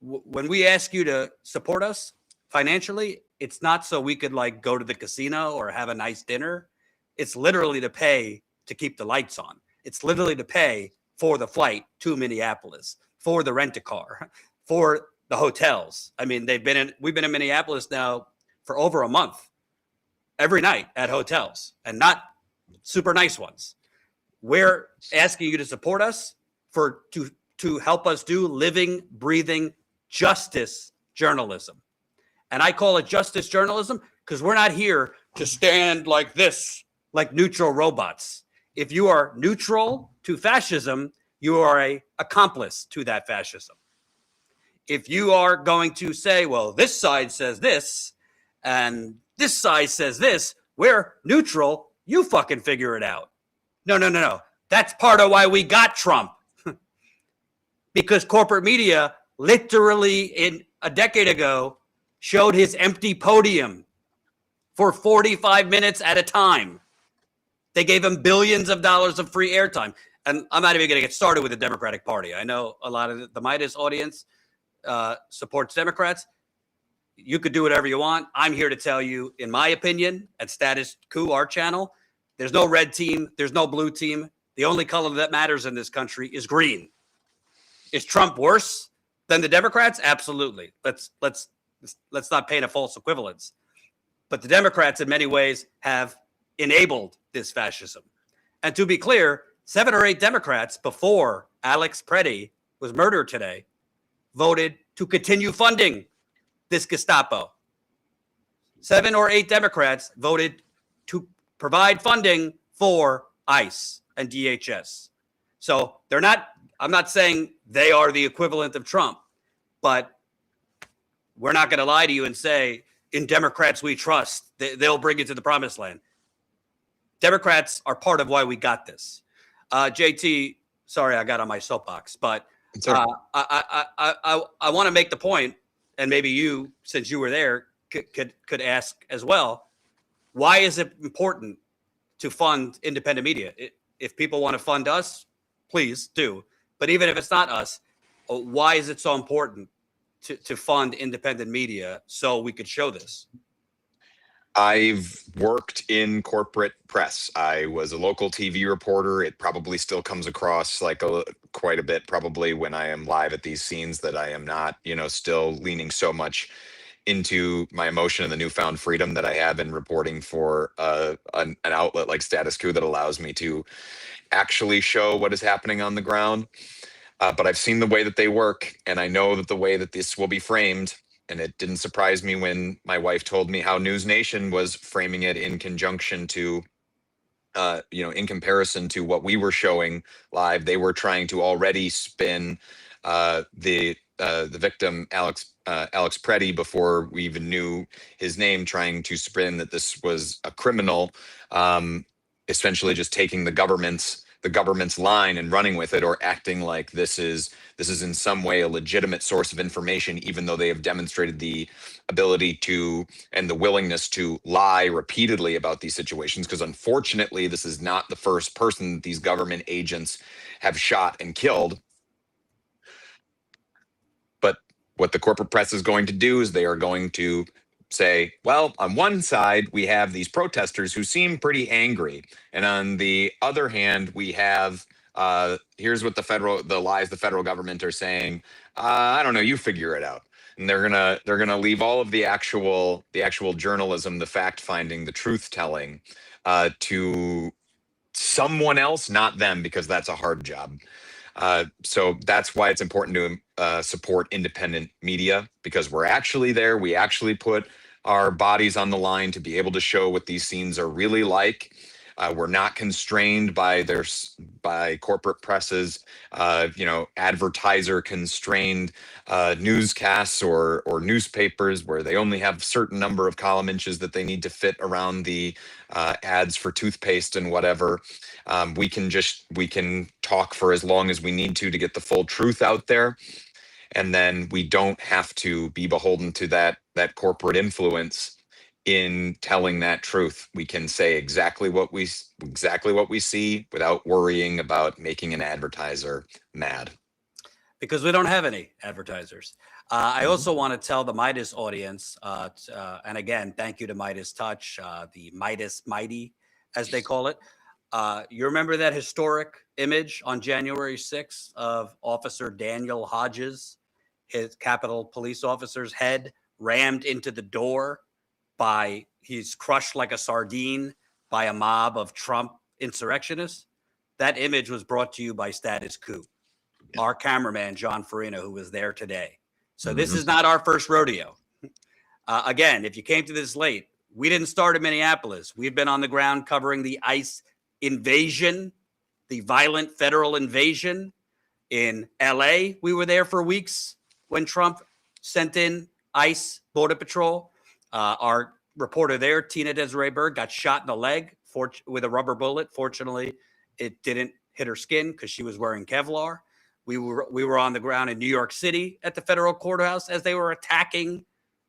when we ask you to support us financially, it's not so we could like go to the casino or have a nice dinner. It's literally to pay to keep the lights on. It's literally to pay for the flight to Minneapolis, for the rent-a-car, for the hotels. I mean, we've been in Minneapolis now for over a month, every night at hotels, and not super nice ones. We're asking you to support us to help us do living, breathing justice journalism. And I call it justice journalism because we're not here to stand like this, like neutral robots. If you are neutral to fascism, you are a accomplice to that fascism. If you are going to say, well, this side says this and this side says this, we're neutral, you fucking figure it out. No. That's part of why we got Trump. Because corporate media literally in a decade ago showed his empty podium for 45 minutes at a time. They gave him billions of dollars of free airtime. And I'm not even going to get started with the Democratic Party. I know a lot of the Midas audience supports Democrats. You could do whatever you want. I'm here to tell you, in my opinion, at Status Coup, our channel, there's no red team. There's no blue team. The only color that matters in this country is green. Is Trump worse than the Democrats? Absolutely. Let's not paint a false equivalence. But the Democrats, in many ways, have enabled this fascism. And to be clear, 7 or 8 Democrats before Alex Pretti was murdered today voted to continue funding this Gestapo. 7 or 8 Democrats voted to provide funding for ICE and DHS. So I'm not saying they are the equivalent of Trump, but we're not going to lie to you and say, in Democrats we trust, they'll bring it to the promised land. Democrats are part of why we got this. JT, sorry I got on my soapbox, but I want to make the point, and maybe you, since you were there, could ask as well, why is it important to fund independent media? If people want to fund us, please do. But even if it's not us, why is it so important to fund independent media so we could show this? I've worked in corporate press. I was a local TV reporter. It probably still comes across like quite a bit, probably when I am live at these scenes, that I am not, still leaning so much into my emotion and the newfound freedom that I have in reporting for an outlet like Status Coup that allows me to actually show what is happening on the ground. But I've seen the way that they work, and I know that the way that this will be framed. And it didn't surprise me when my wife told me how News Nation was framing it in conjunction to, in comparison to what we were showing live. They were trying to already spin the victim, Alex Pretti, before we even knew his name, trying to spin that this was a criminal, essentially just taking the government's line and running with it, or acting like this is in some way a legitimate source of information, even though they have demonstrated the ability to and the willingness to lie repeatedly about these situations. Because unfortunately, this is not the first person that these government agents have shot and killed. But what the corporate press is going to do is they are going to say, well, on one side, we have these protesters who seem pretty angry. And on the other hand, we have, here's what the lies the federal government are saying. I don't know, you figure it out. And they're gonna leave all of the actual journalism, the fact finding, the truth telling, to someone else, not them, because that's a hard job. So that's why it's important to support independent media, because we're actually there. We actually put our bodies on the line to be able to show what these scenes are really like. We're not constrained by corporate presses, advertiser constrained newscasts or newspapers where they only have a certain number of column inches that they need to fit around the ads for toothpaste and whatever. We can talk for as long as we need to get the full truth out there. And then we don't have to be beholden to that corporate influence in telling that truth. We can say exactly what we see without worrying about making an advertiser mad. Because we don't have any advertisers. I also want to tell the Midas audience, and again, thank you to Midas Touch, the Midas Mighty, as they call it. You remember that historic image on January 6th of Officer Daniel Hodges, his Capitol Police officer's head rammed into the door he's crushed like a sardine by a mob of Trump insurrectionists? That image was brought to you by Status Coup, our cameraman, John Farina, who was there today. So this is not our first rodeo. Again, if you came to this late, we didn't start in Minneapolis. We've been on the ground covering the ICE invasion, the violent federal invasion In LA, we were there for weeks when Trump sent in ICE Border Patrol. Our reporter there, Tina Desiree Berg, got shot in the leg with a rubber bullet. Fortunately, it didn't hit her skin because she was wearing Kevlar. We were on the ground in New York City at the federal courthouse as they were attacking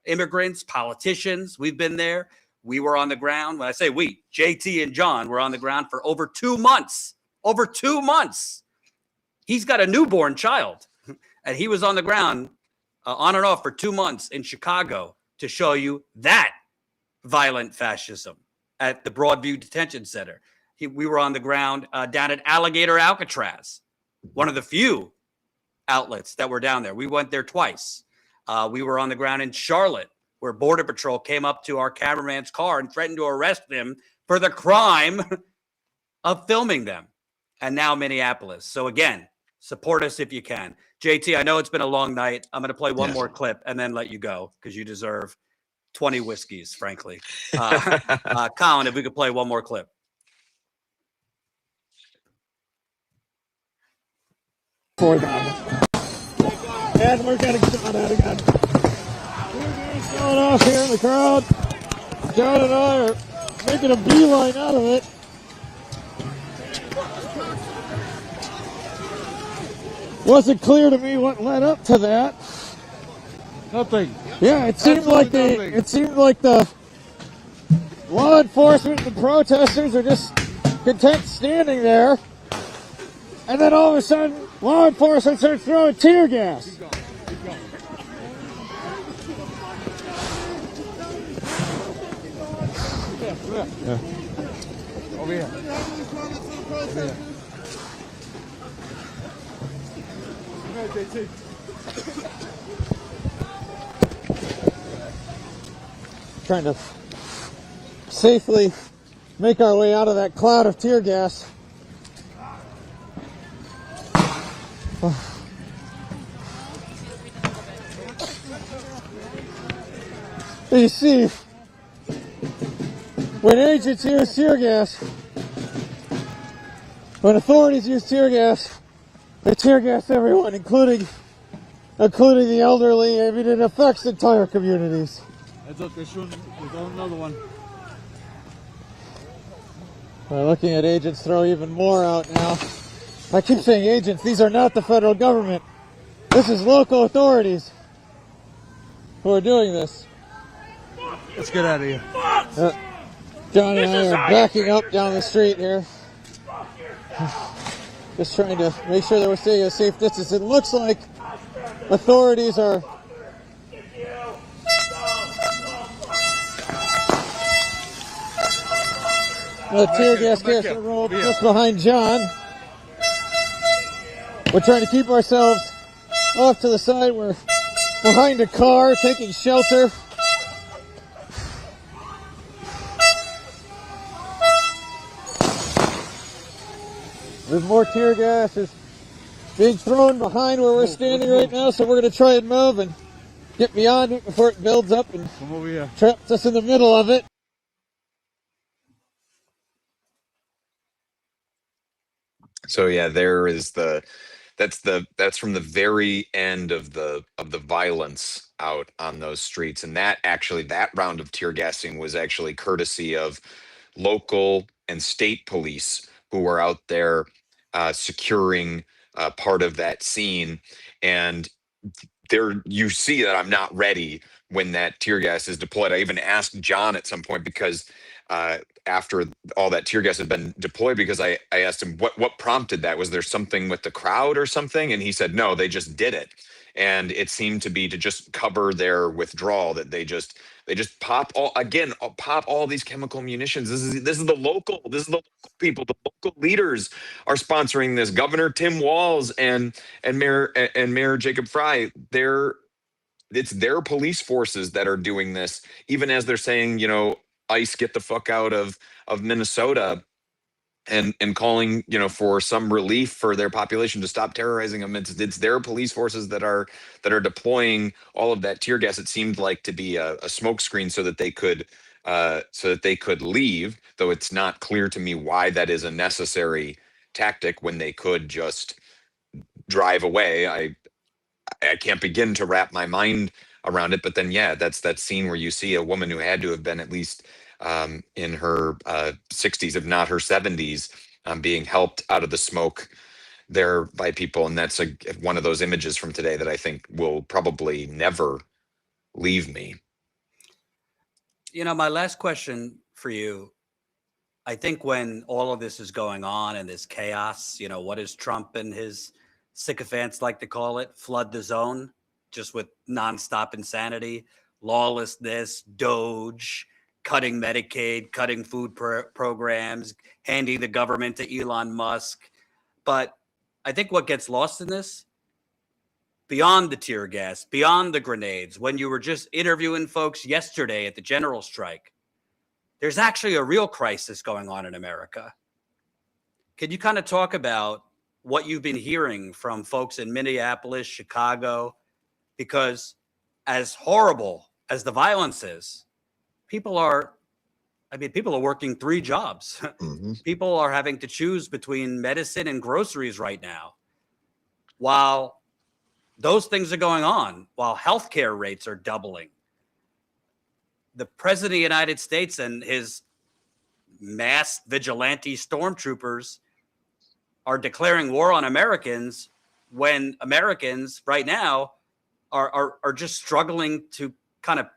immigrants, politicians. We've been there. We were on the ground. When I say we, JT and John were on the ground for over 2 months. Over 2 months. He's got a newborn child, and he was on the ground on and off for 2 months in Chicago to show you that violent fascism at the Broadview Detention Center. We were on the ground down at Alligator Alcatraz, one of the few outlets that were down there. We went there twice. We were on the ground in Charlotte, where Border Patrol came up to our cameraman's car and threatened to arrest him for the crime of filming them. And now Minneapolis. So again, support us if you can. JT, I know it's been a long night. I'm going to play one more clip and then let you go because you deserve 20 whiskeys, frankly. Colin, if we could play one more clip. And we're getting shot at again. We're showing off here in the crowd. John and I are making a beeline out of it. Wasn't clear to me what led up to that. Nothing. Yeah, it seemed like the law enforcement and the protesters are just content standing there, and then all of a sudden, law enforcement starts throwing tear gas. Keep going. Yeah. Over here. Trying to safely make our way out of that cloud of tear gas. You see, when agents use tear gas, when authorities use tear gas, they tear gas everyone, including the elderly. I mean, it affects entire communities. There's another one. We're looking at agents throw even more out now. I keep saying agents, these are not the federal government. This is local authorities who are doing this. Let's get out of here. John and I are backing up down the street here. Just trying to make sure that we're staying a safe distance. It looks like authorities are the tear gas canister rolled just behind John. We're trying to keep ourselves off to the side. We're behind a car taking shelter. There's more tear gas is being thrown behind where we're standing right now, so we're going to try and move and get beyond it before it builds up and traps us in the middle of it. So yeah, there is that's from the very end of the violence out on those streets. And that round of tear gassing was actually courtesy of local and state police who were out there securing part of that scene. And there you see that I'm not ready when that tear gas is deployed. I even asked John at some point because after all that tear gas had been deployed, because I asked him what prompted that. Was there something with the crowd or something? And he said, no, they just did it. And it seemed to be to just cover their withdrawal, that they just pop all these chemical munitions. This is the local people, the local leaders are sponsoring this. Governor Tim Walz and Mayor Jacob Frey, it's their police forces that are doing this, even as they're saying, ICE, get the fuck out of Minnesota, and calling, for some relief for their population to stop terrorizing them. It's their police forces that are deploying all of that tear gas. It seemed like to be a smokescreen so that they could leave, though it's not clear to me why that is a necessary tactic when they could just drive away. I can't begin to wrap my mind around it. But then, yeah, that's that scene where you see a woman who had to have been at least in her 60s, if not her 70s, being helped out of the smoke there by people. And that's one of those images from today that I think will probably never leave me. My last question for you, I think when all of this is going on and this chaos, what does Trump and his sycophants like to call it? Flood the zone, just with nonstop insanity, lawlessness, Doge, cutting Medicaid, cutting food programs, handing the government to Elon Musk. But I think what gets lost in this, beyond the tear gas, beyond the grenades, when you were just interviewing folks yesterday at the general strike, there's actually a real crisis going on in America. Can you kind of talk about what you've been hearing from folks in Minneapolis, Chicago? Because as horrible as the violence is, people are working 3 jobs. Mm-hmm. People are having to choose between medicine and groceries right now. While those things are going on, while healthcare rates are doubling, the president of the United States and his mass vigilante stormtroopers are declaring war on Americans when Americans right now are just struggling to kind of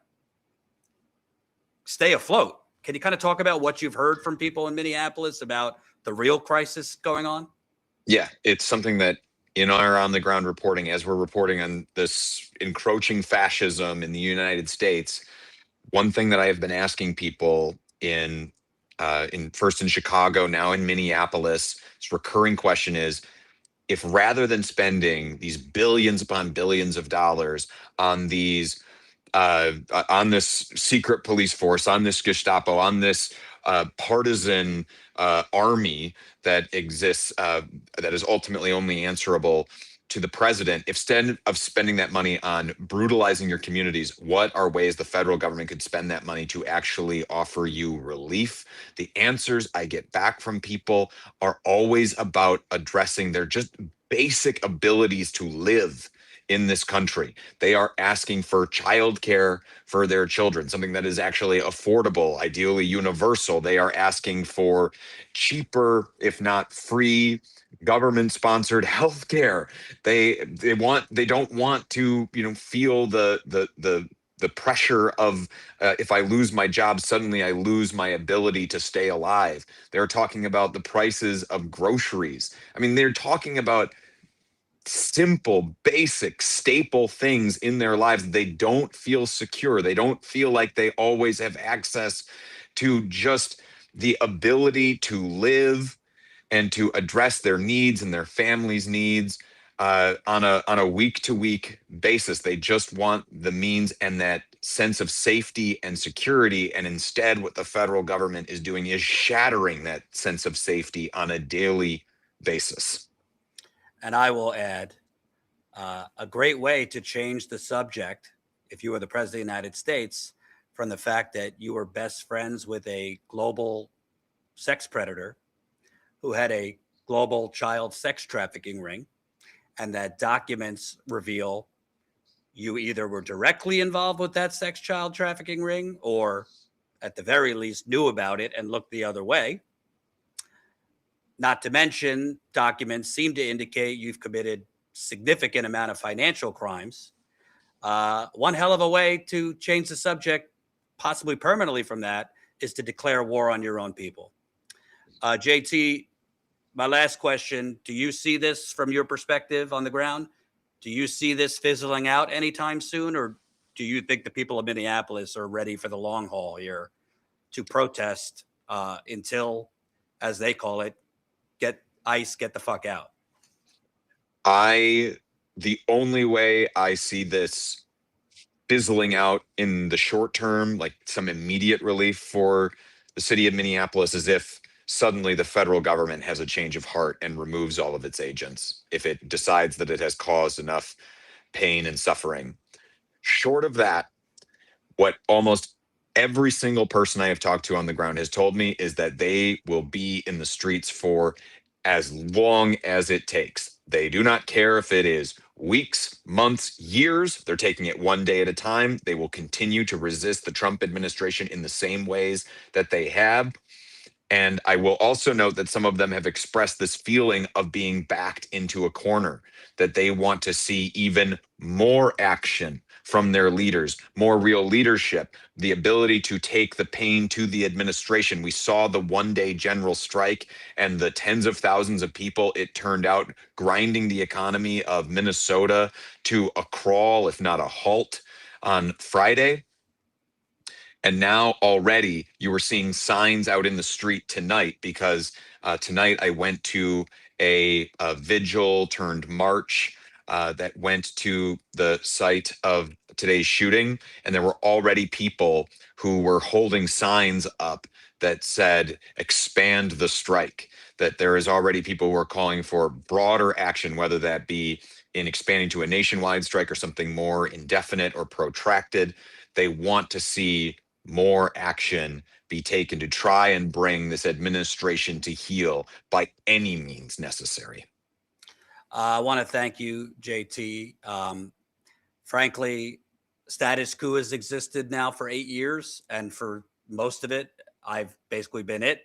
stay afloat. Can you kind of talk about what you've heard from people in Minneapolis about the real crisis going on? Yeah, it's something that in our on the ground reporting, as we're reporting on this encroaching fascism in the United States, one thing that I have been asking people in first in Chicago, now in Minneapolis, this recurring question is, if rather than spending these billions upon billions of dollars on these on this secret police force, on this Gestapo, on this partisan army that exists, that is ultimately only answerable to the president, instead of spending that money on brutalizing your communities, what are ways the federal government could spend that money to actually offer you relief? The answers I get back from people are always about addressing their just basic abilities to live in this country. They are asking for childcare for their children, something that is actually affordable, ideally universal. They are asking for cheaper, if not free, government-sponsored healthcare. They don't want to, feel the pressure of if I lose my job, suddenly I lose my ability to stay alive. They're talking about the prices of groceries. I mean, they're talking about simple, basic, staple things in their lives. They don't feel secure. They don't feel like they always have access to just the ability to live and to address their needs and their families' needs on a week-to-week basis. They just want the means and that sense of safety and security. And instead, what the federal government is doing is shattering that sense of safety on a daily basis. And I will add a great way to change the subject, if you were the president of the United States, from the fact that you were best friends with a global sex predator who had a global child sex trafficking ring, and that documents reveal you either were directly involved with that sex child trafficking ring or at the very least knew about it and looked the other way. Not to mention, documents seem to indicate you've committed significant amount of financial crimes. One hell of a way to change the subject, possibly permanently from that, is to declare war on your own people. JT, my last question, do you see this from your perspective on the ground? Do you see this fizzling out anytime soon? Or do you think the people of Minneapolis are ready for the long haul here to protest until, as they call it, get the fuck out? The only way I see this fizzling out in the short term, like some immediate relief for the city of Minneapolis, is if suddenly the federal government has a change of heart and removes all of its agents, if it decides that it has caused enough pain and suffering. Short of that, what almost every single person I have talked to on the ground has told me is that they will be in the streets for as long as it takes. They do not care if it is weeks, months, years. They're taking it one day at a time. They will continue to resist the Trump administration in the same ways that they have. And I will also note that some of them have expressed this feeling of being backed into a corner, that they want to see even more action from their leaders, more real leadership, the ability to take the pain to the administration. We saw the one-day general strike and the tens of thousands of people it turned out, grinding the economy of Minnesota to a crawl, if not a halt, on Friday. And now already you were seeing signs out in the street tonight, because tonight I went to a vigil turned march that went to the site of today's shooting. And there were already people who were holding signs up that said, expand the strike. That there is already people who are calling for broader action, whether that be in expanding to a nationwide strike or something more indefinite or protracted. They want to see more action be taken to try and bring this administration to heel by any means necessary. I want to thank you, JT. Frankly, Status Coup has existed now for 8 years, and for most of it, I've basically been it.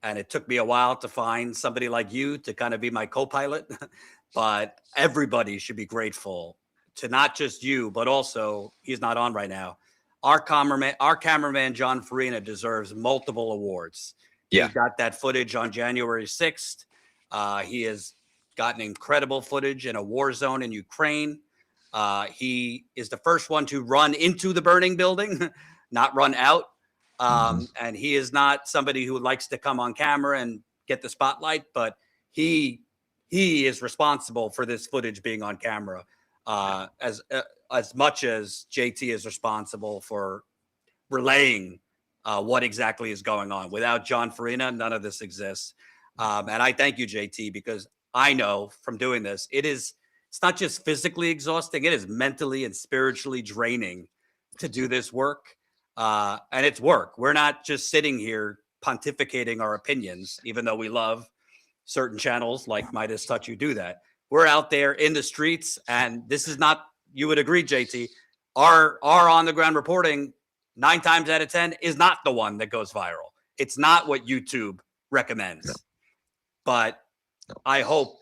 And it took me a while to find somebody like you to kind of be my co-pilot. But everybody should be grateful to not just you, but also, he's not on right now, our cameraman, John Farina, deserves multiple awards. Yeah. He got that footage on January 6th. He has gotten incredible footage in a war zone in Ukraine. He is the first one to run into the burning building, not run out. And he is not somebody who likes to come on camera and get the spotlight, but he is responsible for this footage being on camera. As much as JT is responsible for relaying what exactly is going on. Without John Farina, none of this exists. And I thank you, JT, because I know from doing this, it's not just physically exhausting, it is mentally and spiritually draining to do this work. And it's work. We're not just sitting here pontificating our opinions, even though we love certain channels like Midas Touch, you do that. We're out there in the streets, and this is not, you would agree, JT, our on the ground reporting 9 times out of 10 is not the one that goes viral. It's not what YouTube recommends. No. But I hope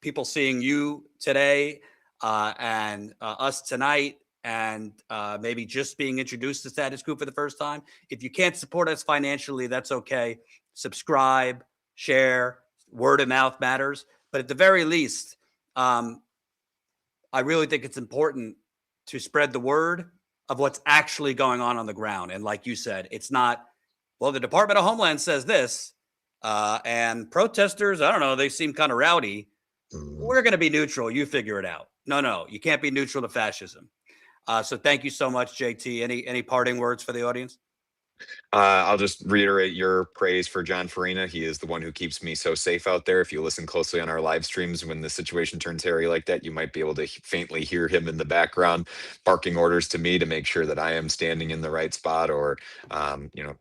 people seeing you today and us tonight and maybe just being introduced to Status Coup for the first time, if you can't support us financially, that's okay. Subscribe, share, word of mouth matters. But at the very least, I really think it's important to spread the word of what's actually going on the ground. And like you said, it's not, well, the Department of Homeland says this, and protesters, I don't know, they seem kind of rowdy. We're going to be neutral. You figure it out. No, you can't be neutral to fascism. So thank you so much, JT. Any parting words for the audience? I'll just reiterate your praise for John Farina. He is the one who keeps me so safe out there. If you listen closely on our live streams, when the situation turns hairy like that, you might be able to faintly hear him in the background barking orders to me to make sure that I am standing in the right spot, or,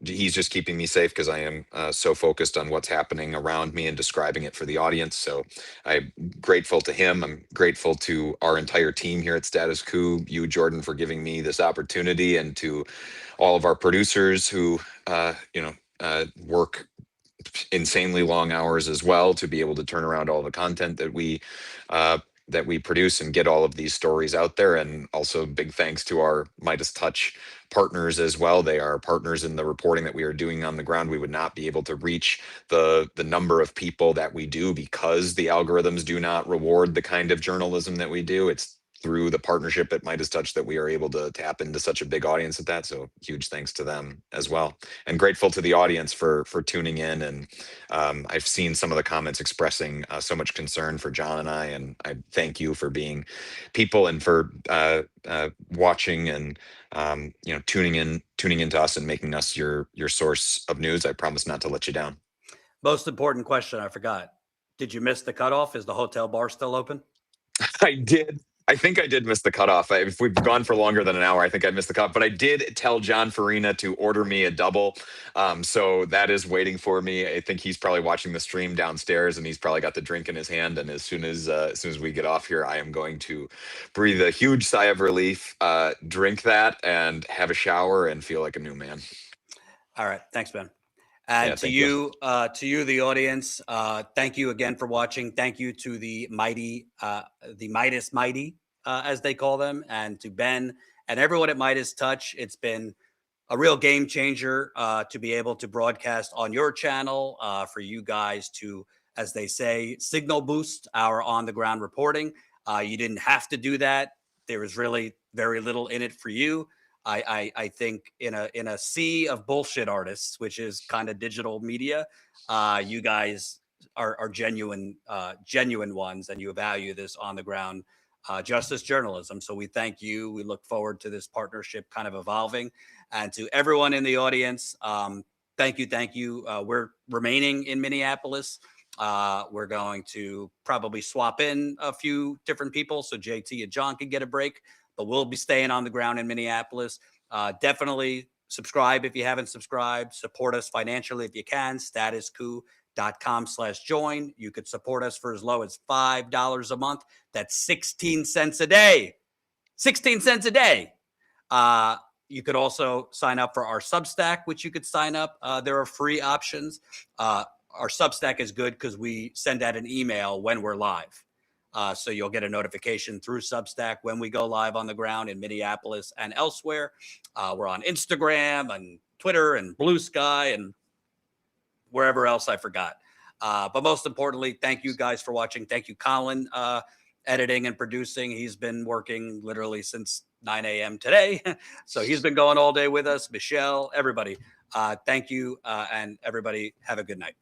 he's just keeping me safe because I am so focused on what's happening around me and describing it for the audience. So I'm grateful to him. I'm grateful to our entire team here at Status Coup, you, Jordan, for giving me this opportunity, and to all of our producers who, work insanely long hours as well to be able to turn around all the content that we produce and get all of these stories out there. And also big thanks to our Midas Touch partners as well. They are partners in the reporting that we are doing on the ground. We would not be able to reach the number of people that we do because the algorithms do not reward the kind of journalism that we do. It's through the partnership at Midas Touch that we are able to tap into such a big audience at that. So huge thanks to them as well. And grateful to the audience for tuning in. And I've seen some of the comments expressing so much concern for John and I thank you for being people and for watching and tuning into us and making us your source of news. I promise not to let you down. Most important question I forgot. Did you miss the cutoff? Is the hotel bar still open? I did. I think I did miss the cutoff. If we've gone for longer than an hour, I think I missed the cutoff. But I did tell John Farina to order me a double. So that is waiting for me. I think he's probably watching the stream downstairs, and he's probably got the drink in his hand. And as soon as we get off here, I am going to breathe a huge sigh of relief, drink that, and have a shower and feel like a new man. All right. Thanks, Ben. And Yeah, to thank you, the audience, thank you again for watching. Thank you to the mighty, the Midas Mighty, as they call them, and to Ben and everyone at Midas Touch. It's been a real game changer to be able to broadcast on your channel, for you guys to, as they say, signal boost our on-the-ground reporting. You didn't have to do that. There was really very little in it for you. I think in a sea of bullshit artists, which is kind of digital media, you guys are genuine ones, and you value this on the ground justice journalism. So we thank you. We look forward to this partnership kind of evolving. And to everyone in the audience, thank you. We're remaining in Minneapolis. We're going to probably swap in a few different people so JT and John can get a break. But we'll be staying on the ground in Minneapolis. Definitely subscribe if you haven't subscribed. Support us financially if you can. StatusCoup.com/join. You could support us for as low as $5 a month. That's 16 cents a day. 16 cents a day. You could also sign up for our Substack, which you could sign up. There are free options. Our Substack is good because we send out an email when we're live. So you'll get a notification through Substack when we go live on the ground in Minneapolis and elsewhere. We're on Instagram and Twitter and Blue Sky and wherever else I forgot. But most importantly, thank you guys for watching. Thank you, Colin, editing and producing. He's been working literally since 9 a.m. today. So he's been going all day with us. Michelle, everybody. Thank you. And everybody have a good night.